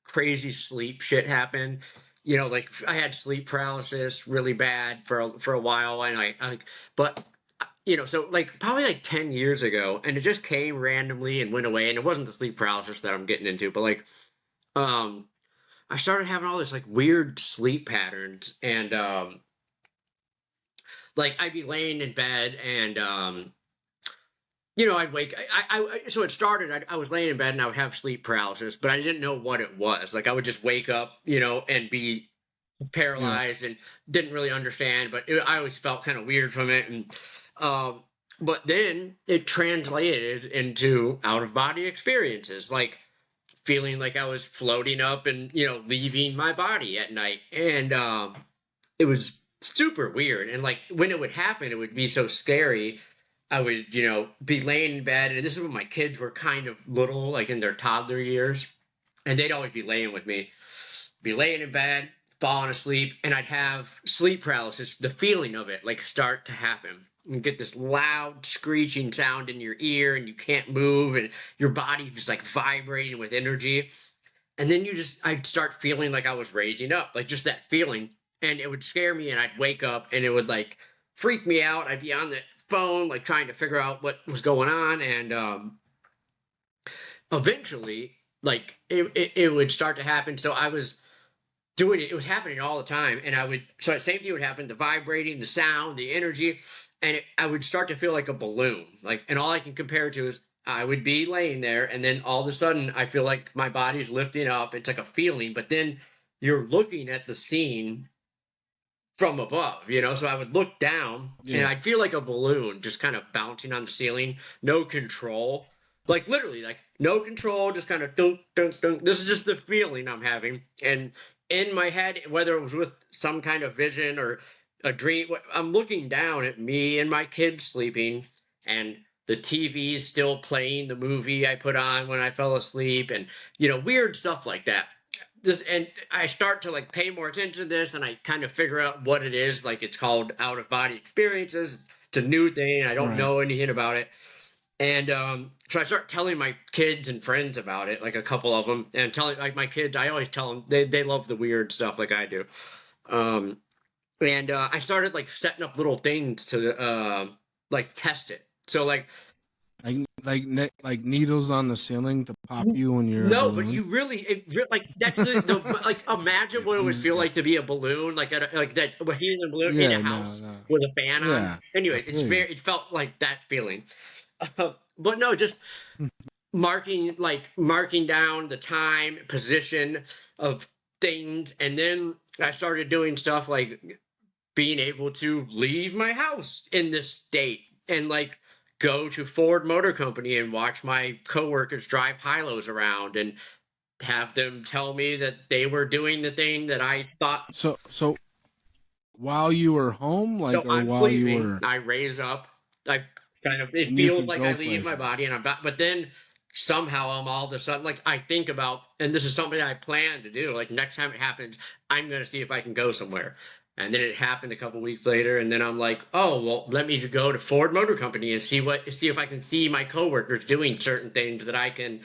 crazy sleep shit happen. Like I had sleep paralysis really bad for a while, and but so like probably like 10 years ago, and it just came randomly and went away, and it wasn't the sleep paralysis that I'm getting into, but like um I started having all this like weird sleep patterns, and like I'd be laying in bed, and I'd wake. So it started. I was laying in bed and I would have sleep paralysis, but I didn't know what it was. Like I would just wake up, and be Yeah, paralyzed and didn't really understand. But I always felt kind of weird from it, and um, but then it translated into out of body experiences, like feeling like I was floating up and leaving my body at night, and it was super weird. And like when it would happen, it would be so scary. I would, be laying in bed, and this is when my kids were kind of little, like in their toddler years, and they'd always be laying with me, be laying in bed, falling asleep, and I'd have sleep paralysis, the feeling of it like start to happen. You get this loud screeching sound in your ear, and you can't move, and your body just like vibrating with energy. And then I'd start feeling like I was raising up, like just that feeling. And it would scare me, and I'd wake up, and it would like freak me out. I'd be on the phone, like trying to figure out what was going on. And eventually, like it would start to happen. So I was doing it, it was happening all the time. And so the same thing would happen, the vibrating, the sound, the energy. And I would start to feel like a balloon. And all I can compare it to is I would be laying there, and then all of a sudden I feel like my body's lifting up. It's like a feeling, but then you're looking at the scene from above, So I would look down, and yeah, I'd feel like a balloon just kind of bouncing on the ceiling, no control. Like literally, like no control, just kind of dunk, dunk, dunk. This is just the feeling I'm having. And in my head, whether it was with some kind of vision or a dream, I'm looking down at me and my kids sleeping, and the TV's still playing the movie I put on when I fell asleep, and weird stuff like that. and I start to like pay more attention to this, and I kind of figure out what it is. Like it's called out of body experiences. It's a new thing. I don't Right. know anything about it. And so I start telling my kids and friends about it, like a couple of them, and telling like my kids. I always tell them they love the weird stuff like I do. Um, and I started like setting up little things to like test it. So like Like needles on the ceiling to pop you when you're a no, but balloon. you really like that's the like imagine what it would feel like to be a balloon, like like that a helium balloon in a Yeah, house no. with a fan on. Yeah, I Anyway, feel you. it felt like that feeling. But no, just marking down the time, position of things, and then I started doing stuff like being able to leave my house in this state and like go to Ford Motor Company and watch my coworkers drive Hilos around and have them tell me that they were doing the thing that I thought. So while you were home, So like, or I'm while you sleeping, were, I raise up, I kind of it and you feels could like I go leave my places. body and I'm back, but then somehow I'm all of a sudden like I think about, and this is something I plan to do. Like next time it happens, I'm gonna see if I can go somewhere. And then it happened a couple weeks later, and then I'm like, oh well, let me go to Ford Motor Company and see if I can see my coworkers doing certain things that I can,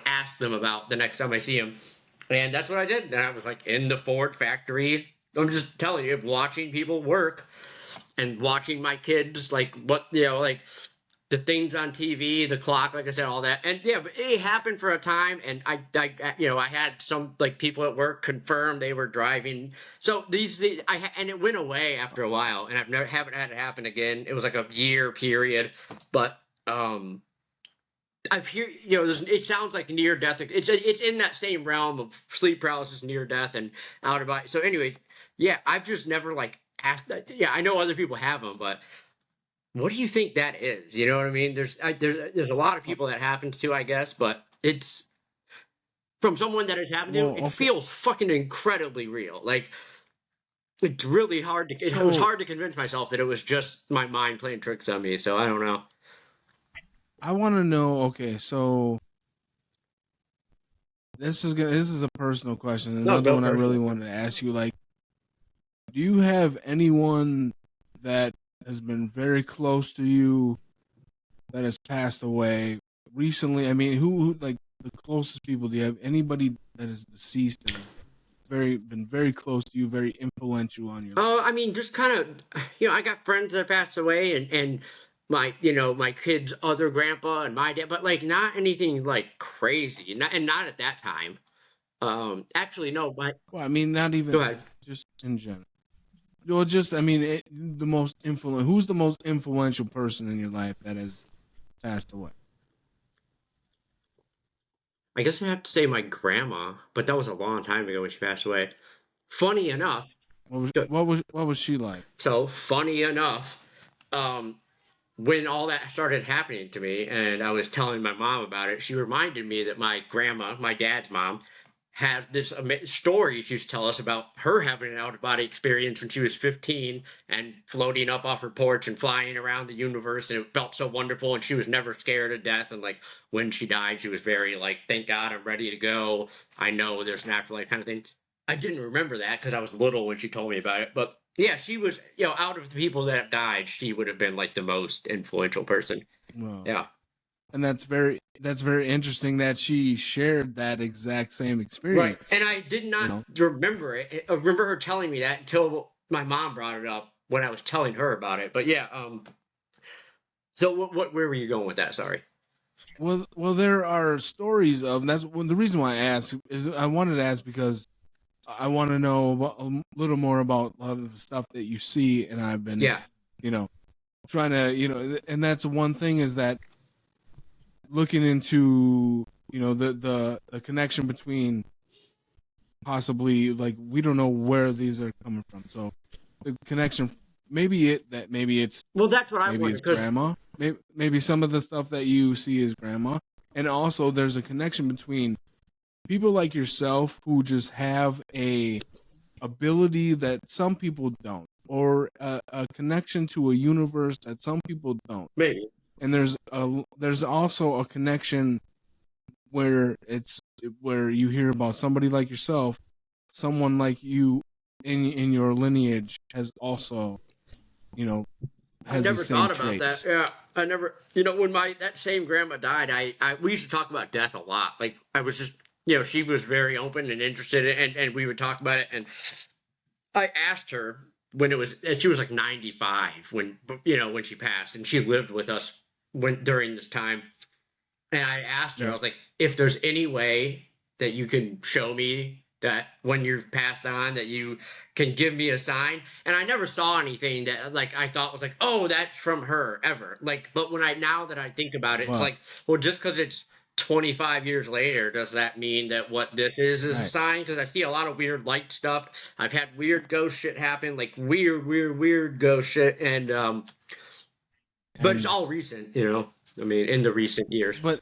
ask them about the next time I see them. And that's what I did. And I was like in the Ford factory. I'm just telling you, watching people work and watching my kids, like what, like the things on TV, the clock, like I said, all that. And yeah, but it happened for a time. And I had some like people at work confirm they were driving. So and it went away after a while, and haven't had it happen again. It was like a year period, but I've heard, it sounds like near death. It's in that same realm of sleep paralysis, near death, and out of body. So, anyways, yeah, I've just never like asked that. Yeah, I know other people have them, but what do you think that is? You know what I mean? There's a lot of Oh, people that happens to, I guess, but it's from someone that it's happened to. well, It okay. feels fucking incredibly real. Like it's really hard to. It was So hard to convince myself that it was just my mind playing tricks on me. So I don't know. I want to know. Okay, so this is a personal question. No, Another go one I first. really wanted to ask you. Like, do you have anyone that has been very close to you that has passed away recently? I mean, who like the closest people? Do you have anybody that is deceased that has been very close to you, very influential on your life? Oh, I mean, just kind of, I got friends that passed away, and my kid's other grandpa and my dad, but like not anything like crazy, not at that time. Actually, no, Well, I mean, not go even ahead. just in general. Well, just I mean, the most influential. Who's the most influential person in your life that has passed away? I guess I have to say my grandma, but that was a long time ago when she passed away. Funny enough, What was she like? funny enough, um, when all that started happening to me and I was telling my mom about it, she reminded me that my grandma, my dad's mom, has this story she used to tell us about her having an out of body experience when she was 15 and floating up off her porch and flying around the universe. And it felt so wonderful. And she was never scared of death. And like when she died, she was very like, thank God I'm ready to go. I know there's an afterlife kind of thing. I didn't remember that because I was little when she told me about it. But yeah, she was, out of the people that died, she would have been like the most influential person. Well, Yeah. and that's very interesting that she shared that exact same Right. experience. And I did You not know, remember it. I remember her telling me that until my mom brought it up when I was telling her about it. But yeah, so where were you going with that? Sorry. well, there are stories of. And that's the reason why I asked is I wanted to ask because I want to know a little more about a lot of the stuff that you see, and I've been, Yeah. you know, trying to, and that's one thing is that looking into, the connection between possibly like we don't know where these are coming from, so the connection, maybe Well, that's what I it's wondered because grandma, maybe some of the stuff that you see is grandma, and also there's a connection between people like yourself who just have a ability that some people don't, or a connection to a universe that some people don't. maybe. And there's also a connection where you hear about somebody like yourself, someone like you in your lineage has also, I has never these same thought about that. traits. Yeah, I never. When that same grandma died, we used to talk about death a lot. Like I was just, she was very open and interested, and we would talk about it. And I asked her and she was like 95 when she passed, and she lived with us during this time. And I asked her, I Yeah. was like, if there's any way that you can show me that when you've passed on, that you can give me a sign. And I never saw anything that like I thought was like, oh, that's from her ever. Like, but now that I think about it, it's Well, like, well, just because it's 25 years later, does that mean that what this is a right. sign? Because I see a lot of weird light stuff. I've had weird ghost shit happen, like weird ghost shit. And but it's And all recent. I mean, in the recent years. but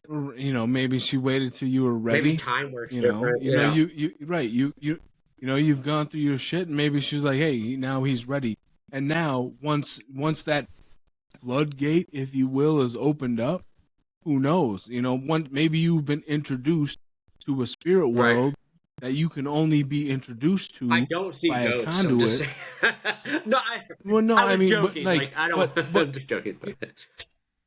maybe she waited till you were Maybe ready. time works You know, different. you know, Yeah. you right. You've gone through your shit, and maybe she's like, hey, now he's ready. And now once that floodgate, if you will, is opened up, who knows? Maybe you've been introduced to a spirit Right. world that you can only be introduced I to don't see by a ghosts. I'm just conduit. saying. No, Well, no, I I was mean, but joking. like, Like I don't. but I'm just joking.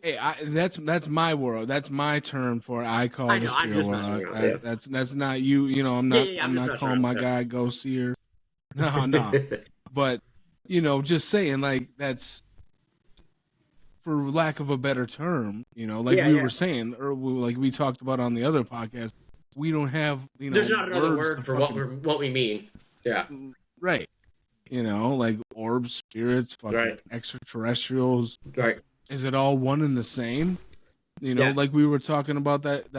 hey, that's my world. That's my term for I I call the know. I'm spirit just messing world. around. Yeah. That's not you. I'm Yeah. not Yeah. Yeah, I'm I'm just not messing calling my around. guy go see her. No. But just saying, like, that's, for lack of a better term, like Yeah. we Yeah. were saying, or like we talked about on the other podcast, we don't have There's not another words to word for fucking what we mean. Yeah. right. Like orbs, spirits, fucking Right. extraterrestrials. Right. Is it all one and the same? Yeah. Like we were talking about that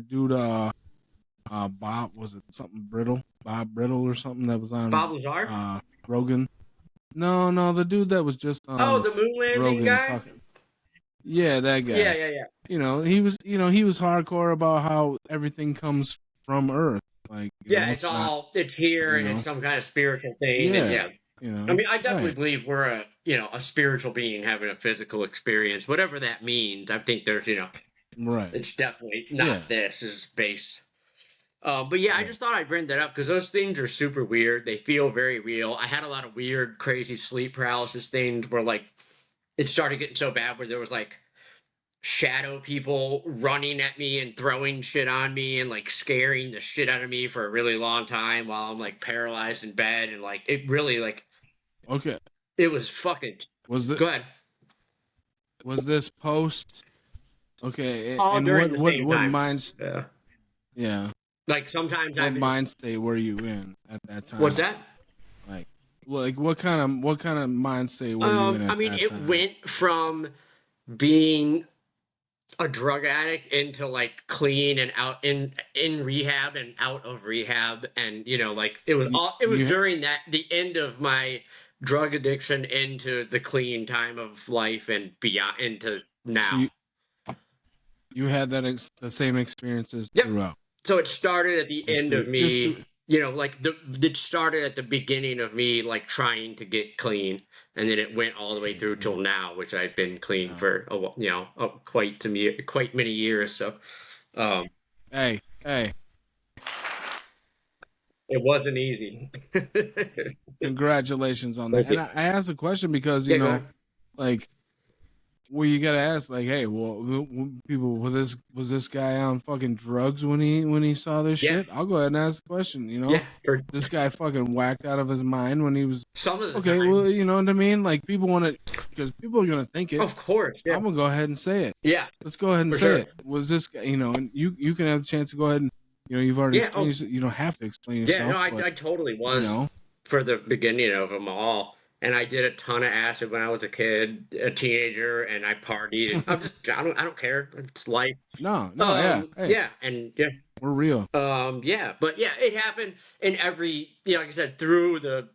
dude, Bob, was it something Brittle? Bob Brittle or something that was Bob on Lazar. Rogan. No, the dude that was just Oh, on the moon landing Rogan guy. talking. Yeah, that Yeah. guy. Yeah. Yeah. He was hardcore about how everything comes from Earth. Like, Yeah. it's not, It's here, and it's you some kind of spiritual thing, and yeah, yeah. I mean, I definitely right, believe we're a spiritual being having a physical experience, whatever that means. I think there's. right, It's definitely yeah, not this is base. But yeah, I yeah, just thought I'd bring that up because those things are super weird. They feel very real. I had a lot of weird, crazy sleep paralysis things where like it started getting so bad where there was like shadow people running at me and throwing shit on me and like scaring the shit out of me for a really long time while I'm like paralyzed in bed and like it really like okay. it was fucking. Was it Go ahead. was this post? Okay, All and during what the what same what time. mind? Yeah. Yeah, Like sometimes what I've. mind state were you in at that What's time? that? Like, what kind of mind state were you in I at mean, that it time? went from being a drug addict into like clean and out in rehab and out of rehab, and like You, it was you during the end of my drug addiction into the clean time of life and beyond into so now. you had the same experiences Yep. throughout. So it started at the end of Just me, like it started at the beginning of me like trying to get clean, and then it went all the way through till now, which I've been clean no. for quite many years. So um, Hey, it wasn't easy. congratulations on that. Thank And you. I asked the question because, Yeah, go ahead. like, well, you gotta ask, like, hey, well, people, was this guy on fucking drugs when he saw this Yeah, shit? I'll go ahead and ask the question. yeah. For This guy fucking whacked out of his mind when he was some of the okay. time, Well, you know what I mean? Like, people want to, because people are gonna think it. of course. Yeah, I'm gonna go ahead and say it. yeah, Let's go ahead and for say sure. it. Was this guy, and you can have a chance to go ahead and, you've already Yeah. explained Oh, yourself. You don't have to explain yeah. yourself, No, but I totally you was know, for the beginning of them all. And I did a ton of acid when I was a kid, a teenager, and I partied. And I don't care. It's life. no, yeah, hey, Yeah, and yeah, we're real. yeah, but yeah, it happened in every, like I said, through the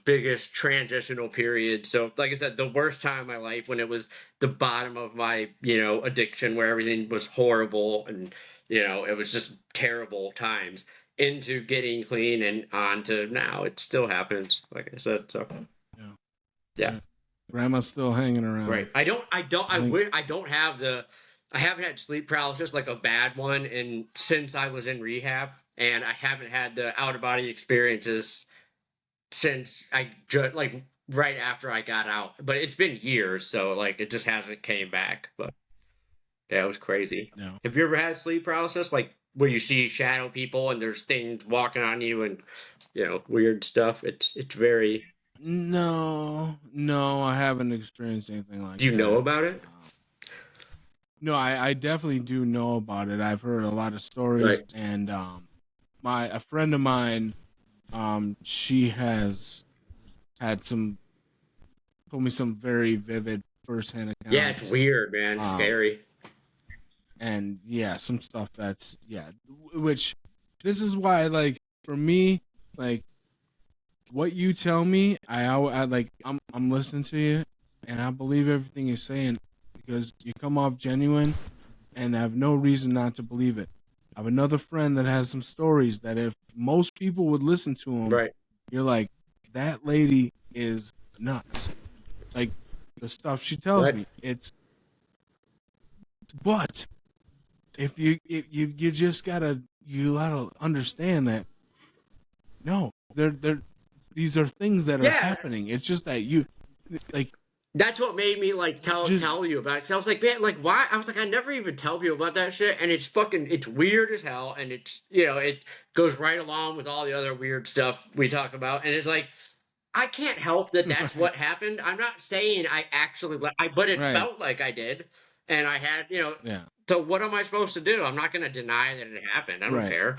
biggest transitional period. So, like I said, the worst time of my life when it was the bottom of my, addiction, where everything was horrible and it was just terrible times, into getting clean and on to now. It still happens, like I said. So, Yeah, yeah. yeah. Grandma's still hanging around. Right. I don't have I haven't had sleep paralysis, like a bad one, and since I was in rehab, and I haven't had the out of body experiences since like right after I got out. But it's been years, so like it just hasn't came back. But yeah, it was crazy. No. Have you ever had sleep paralysis, like where you see shadow people and there's things walking on you and weird stuff? It's very. No, I haven't experienced anything like Do you know that. about it? No, I definitely do know about it. I've heard a lot of stories, Right. and a friend of mine, she has had told me some very vivid firsthand Yeah, it's accounts. weird, man. It's scary. And yeah, some stuff that's which this is why, like, for me, like, what you tell me, I like, I'm listening to you, and I believe everything you're saying because you come off genuine, and I have no reason not to believe it. I have another friend that has some stories that if most people would listen to him, Right. you're like, that lady is nuts. Like, the stuff she tells Right. me, but if you just gotta understand that no, these are things that are Yeah, happening. It's just that you like that's what made me like just tell you about it. So I was like, man, like why? I was like, I never even tell people about that shit, and it's weird as hell, and it's it goes right along with all the other weird stuff we talk about, and it's like I can't help that that's right, what happened. I'm not saying I actually, but it right, felt like I did, and I had yeah, So what am I supposed to do? I'm not going to deny that it happened. I don't right. care.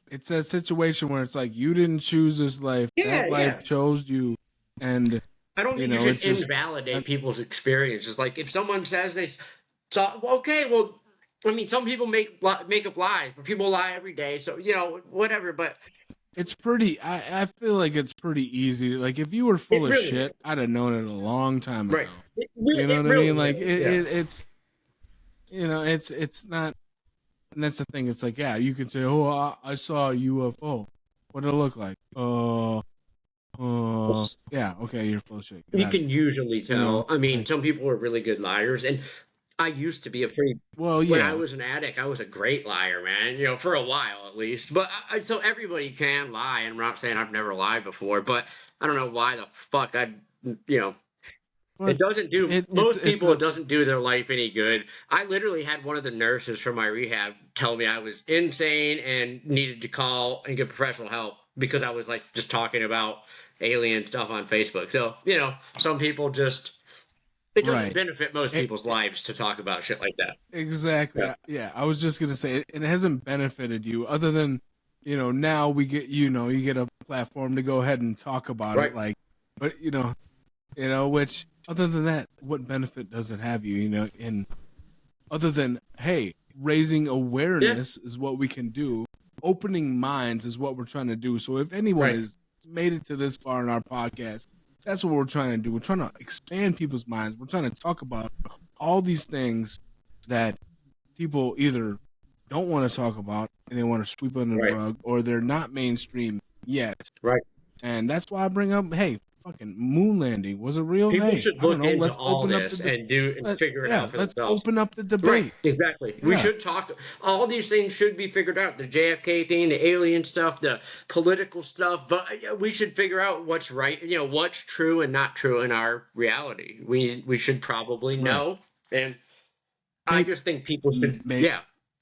It's a situation where it's like you didn't choose this life; Yeah, that life yeah. chose you, and I don't think you should it's just invalidate people's experiences. Like if someone says they saw, well, okay, well, I mean, some people make up lies, but people lie every day. So whatever. But it's pretty. I feel like it's pretty easy. Like if you were full it of really is. shit, I'd have known it a long time Right. ago. You know It what I mean? really Like is. Yeah. it's it's not. And that's the thing. It's like, yeah, you can say, "Oh, I saw a UFO. What did it look like?" Yeah, okay, you're full of shit. Get You out of can usually here. You know, tell. I mean, like, some people are really good liars, and I used to be a pretty. well, When I yeah, was an addict, I was a great liar, man. For a while at least. But so everybody can lie, and I'm not saying I've never lied before, but I don't know why the fuck I'd. You know, it but doesn't do it's most people. It doesn't do their life any good. I literally had one of the nurses from my rehab tell me I was insane and needed to call and get professional help because I was like just talking about alien stuff on Facebook. So some people just it doesn't right. benefit most It, people's lives to talk about shit like that. exactly. Yeah. Yeah, I was just gonna say, it hasn't benefited you other than now we get you get a platform to go ahead and talk about it. Right. Like, but which other than that, what benefit does it have you? In other than, hey, raising Yeah. awareness is what we can do. Opening minds is what we're trying to do. So if anyone Right. has made it to this far in our podcast, that's what we're trying to do. We're trying to expand people's minds. We're trying to talk about all these things that people either don't want to talk about and they want to sweep under the Right. rug, or they're not mainstream yet. Right. And that's why I bring up, hey, fucking moon landing, was it real? People Hey, should I don't look know. into Let's all open up this and do and figure it out for let's themselves. open up the Right, debate. exactly. We Yeah. should talk. All these things should be figured out. The JFK thing, the alien stuff, the political stuff. But we should figure out what's right. What's true and not true in our reality. We should probably Right. know. And I Maybe, just think people should. maybe Yeah,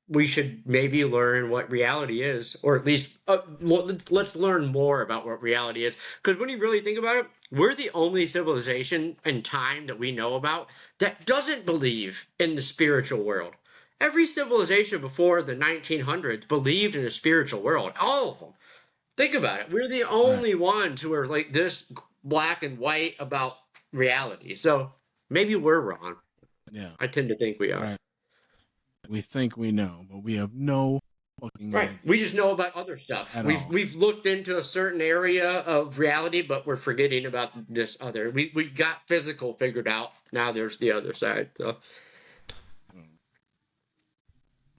we should maybe learn what reality is, or at least let's learn more about what reality is. Because when you really think about it, we're the only civilization in time that we know about that doesn't believe in the spiritual world. Every civilization before the 1900s believed in a spiritual world. All of them. Think about it. We're the right. only ones who are like this black and white about reality. So maybe we're wrong. Yeah. I tend to think we are. Right. We think we know, but we have no fucking Right. idea We just know about other stuff. at We've all. we've looked into a certain area of reality, but we're forgetting about this other. We got physical figured out. Now there's the other side. So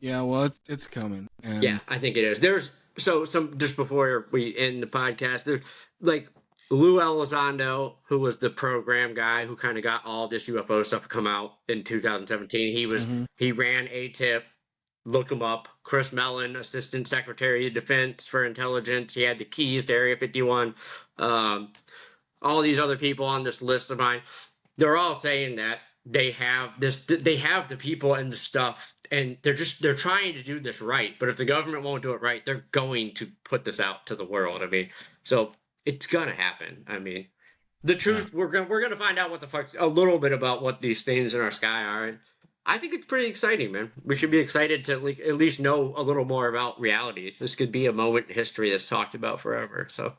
Yeah, well, it's coming, yeah, and I think it is. There's some just before we end the podcast. There's like Lou Elizondo, who was the program guy who kind of got all this UFO stuff to come out in 2017, he ran ATIP. Look him up. Chris Mellon, Assistant Secretary of Defense for Intelligence. He had the keys to Area 51. All these other people on this list of mine, they're all saying that they have the people and the stuff, and they're trying to do this right. But if the government won't do it right, they're going to put this out to the world. I mean, so it's gonna happen. I mean, the truth, we're gonna find out what the fuck, a little bit about what these things in our sky are. And I think it's pretty exciting, man. We should be excited to at least know a little more about reality. This could be a moment in history that's talked about forever. So,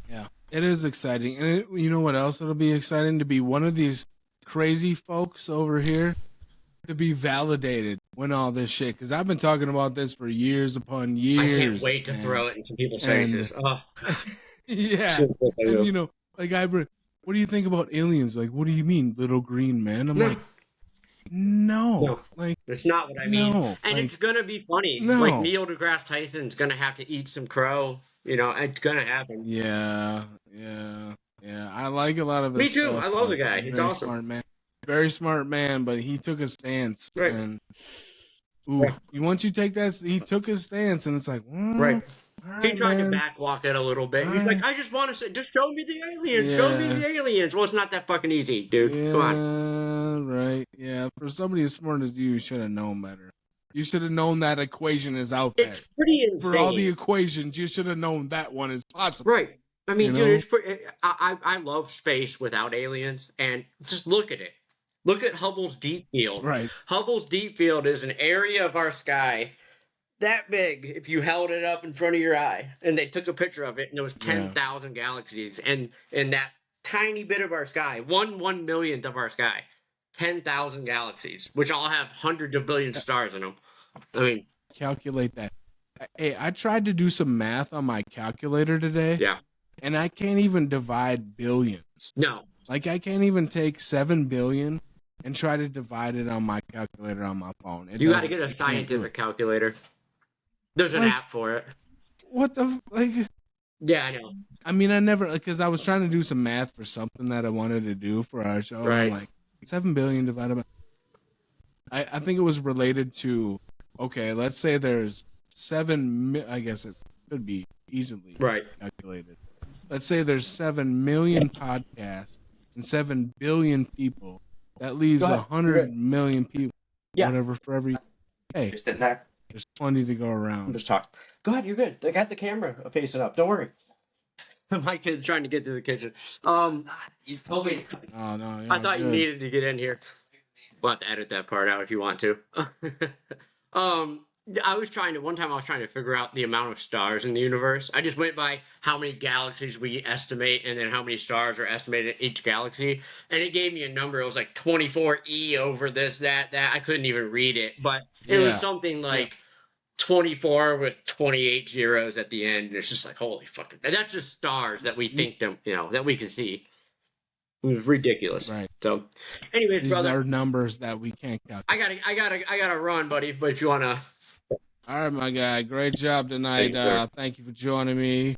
yeah, it is exciting. And you know what else? It'll be exciting to be one of these crazy folks over here, to be validated when all this shit. Because I've been talking about this for years upon years. I can't wait to throw it into people's faces. Oh. Yeah, and you know, like what do you think about aliens? Like, what do you mean, little green men? I'm like, no, like it's not what I mean. And like, it's gonna be funny. Like Neil deGrasse Tyson's gonna have to eat some crow. You know, it's gonna happen. Yeah. I like a lot of his Me too. stuff. I love the guy. He's very awesome. Smart man. Very smart man, but he took a stance. Right. And once you take that, he took his stance, and it's like, right. He tried to backwalk it a little bit. He's like, I just want to say, just show me the aliens. Yeah. Show me the aliens. Well, it's not that fucking easy, dude. Yeah, come on. Right. Yeah. For somebody as smart as you should have known better. You should have known that equation is out there. It's pretty insane. For all the equations, you should have known that one is possible. Right. I mean, dude, it's pretty, I love space without aliens, and just look at it. Look at Hubble's deep field. Right. Hubble's deep field is an area of our sky that big if you held it up in front of your eye, and they took a picture of it, and there was 10,000 galaxies, and in that tiny bit of our sky, 1/1,000,000th of our sky, 10,000 galaxies, which all have hundreds of billion stars in them. I mean, calculate that. Hey, I tried to do some math on my calculator today. Yeah. And I can't even divide billions. No. Like, I can't even take 7 billion and try to divide it on my calculator on my phone. You got to get a scientific calculator. There's an app for it. What the, like? Yeah, I know. I mean, I never, because I was trying to do some math for something that I wanted to do for our show. Right. I'm like, 7 billion divided by, I think it was related to, okay, let's say there's 7, I guess it could be easily calculated. Let's say there's 7 million podcasts and 7 billion people. That leaves 100 million people. Yeah. Whatever for every. Hey, just sitting there. There's plenty to go around. Just talk. Go ahead, you're good. I got the camera facing up. Don't worry. My kid's trying to get to the kitchen. You told me. Oh no. I thought you needed to get in here. We'll have to edit that part out if you want to. One time I was trying to figure out the amount of stars in the universe. I just went by how many galaxies we estimate and then how many stars are estimated in each galaxy. And it gave me a number. It was like 24E over this, that. I couldn't even read it. But it was something like 24 with 28 zeros at the end. And it's just like, holy fucking. And that's just stars that we think them, that we can see. It was ridiculous. Right. So, anyways, these are numbers that we can't calculate. I gotta run, buddy. But if you wanna. All right, my guy. Great job tonight. Thank you for joining me.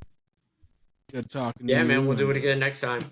Good talking to you. Yeah, man. We'll do it again next time.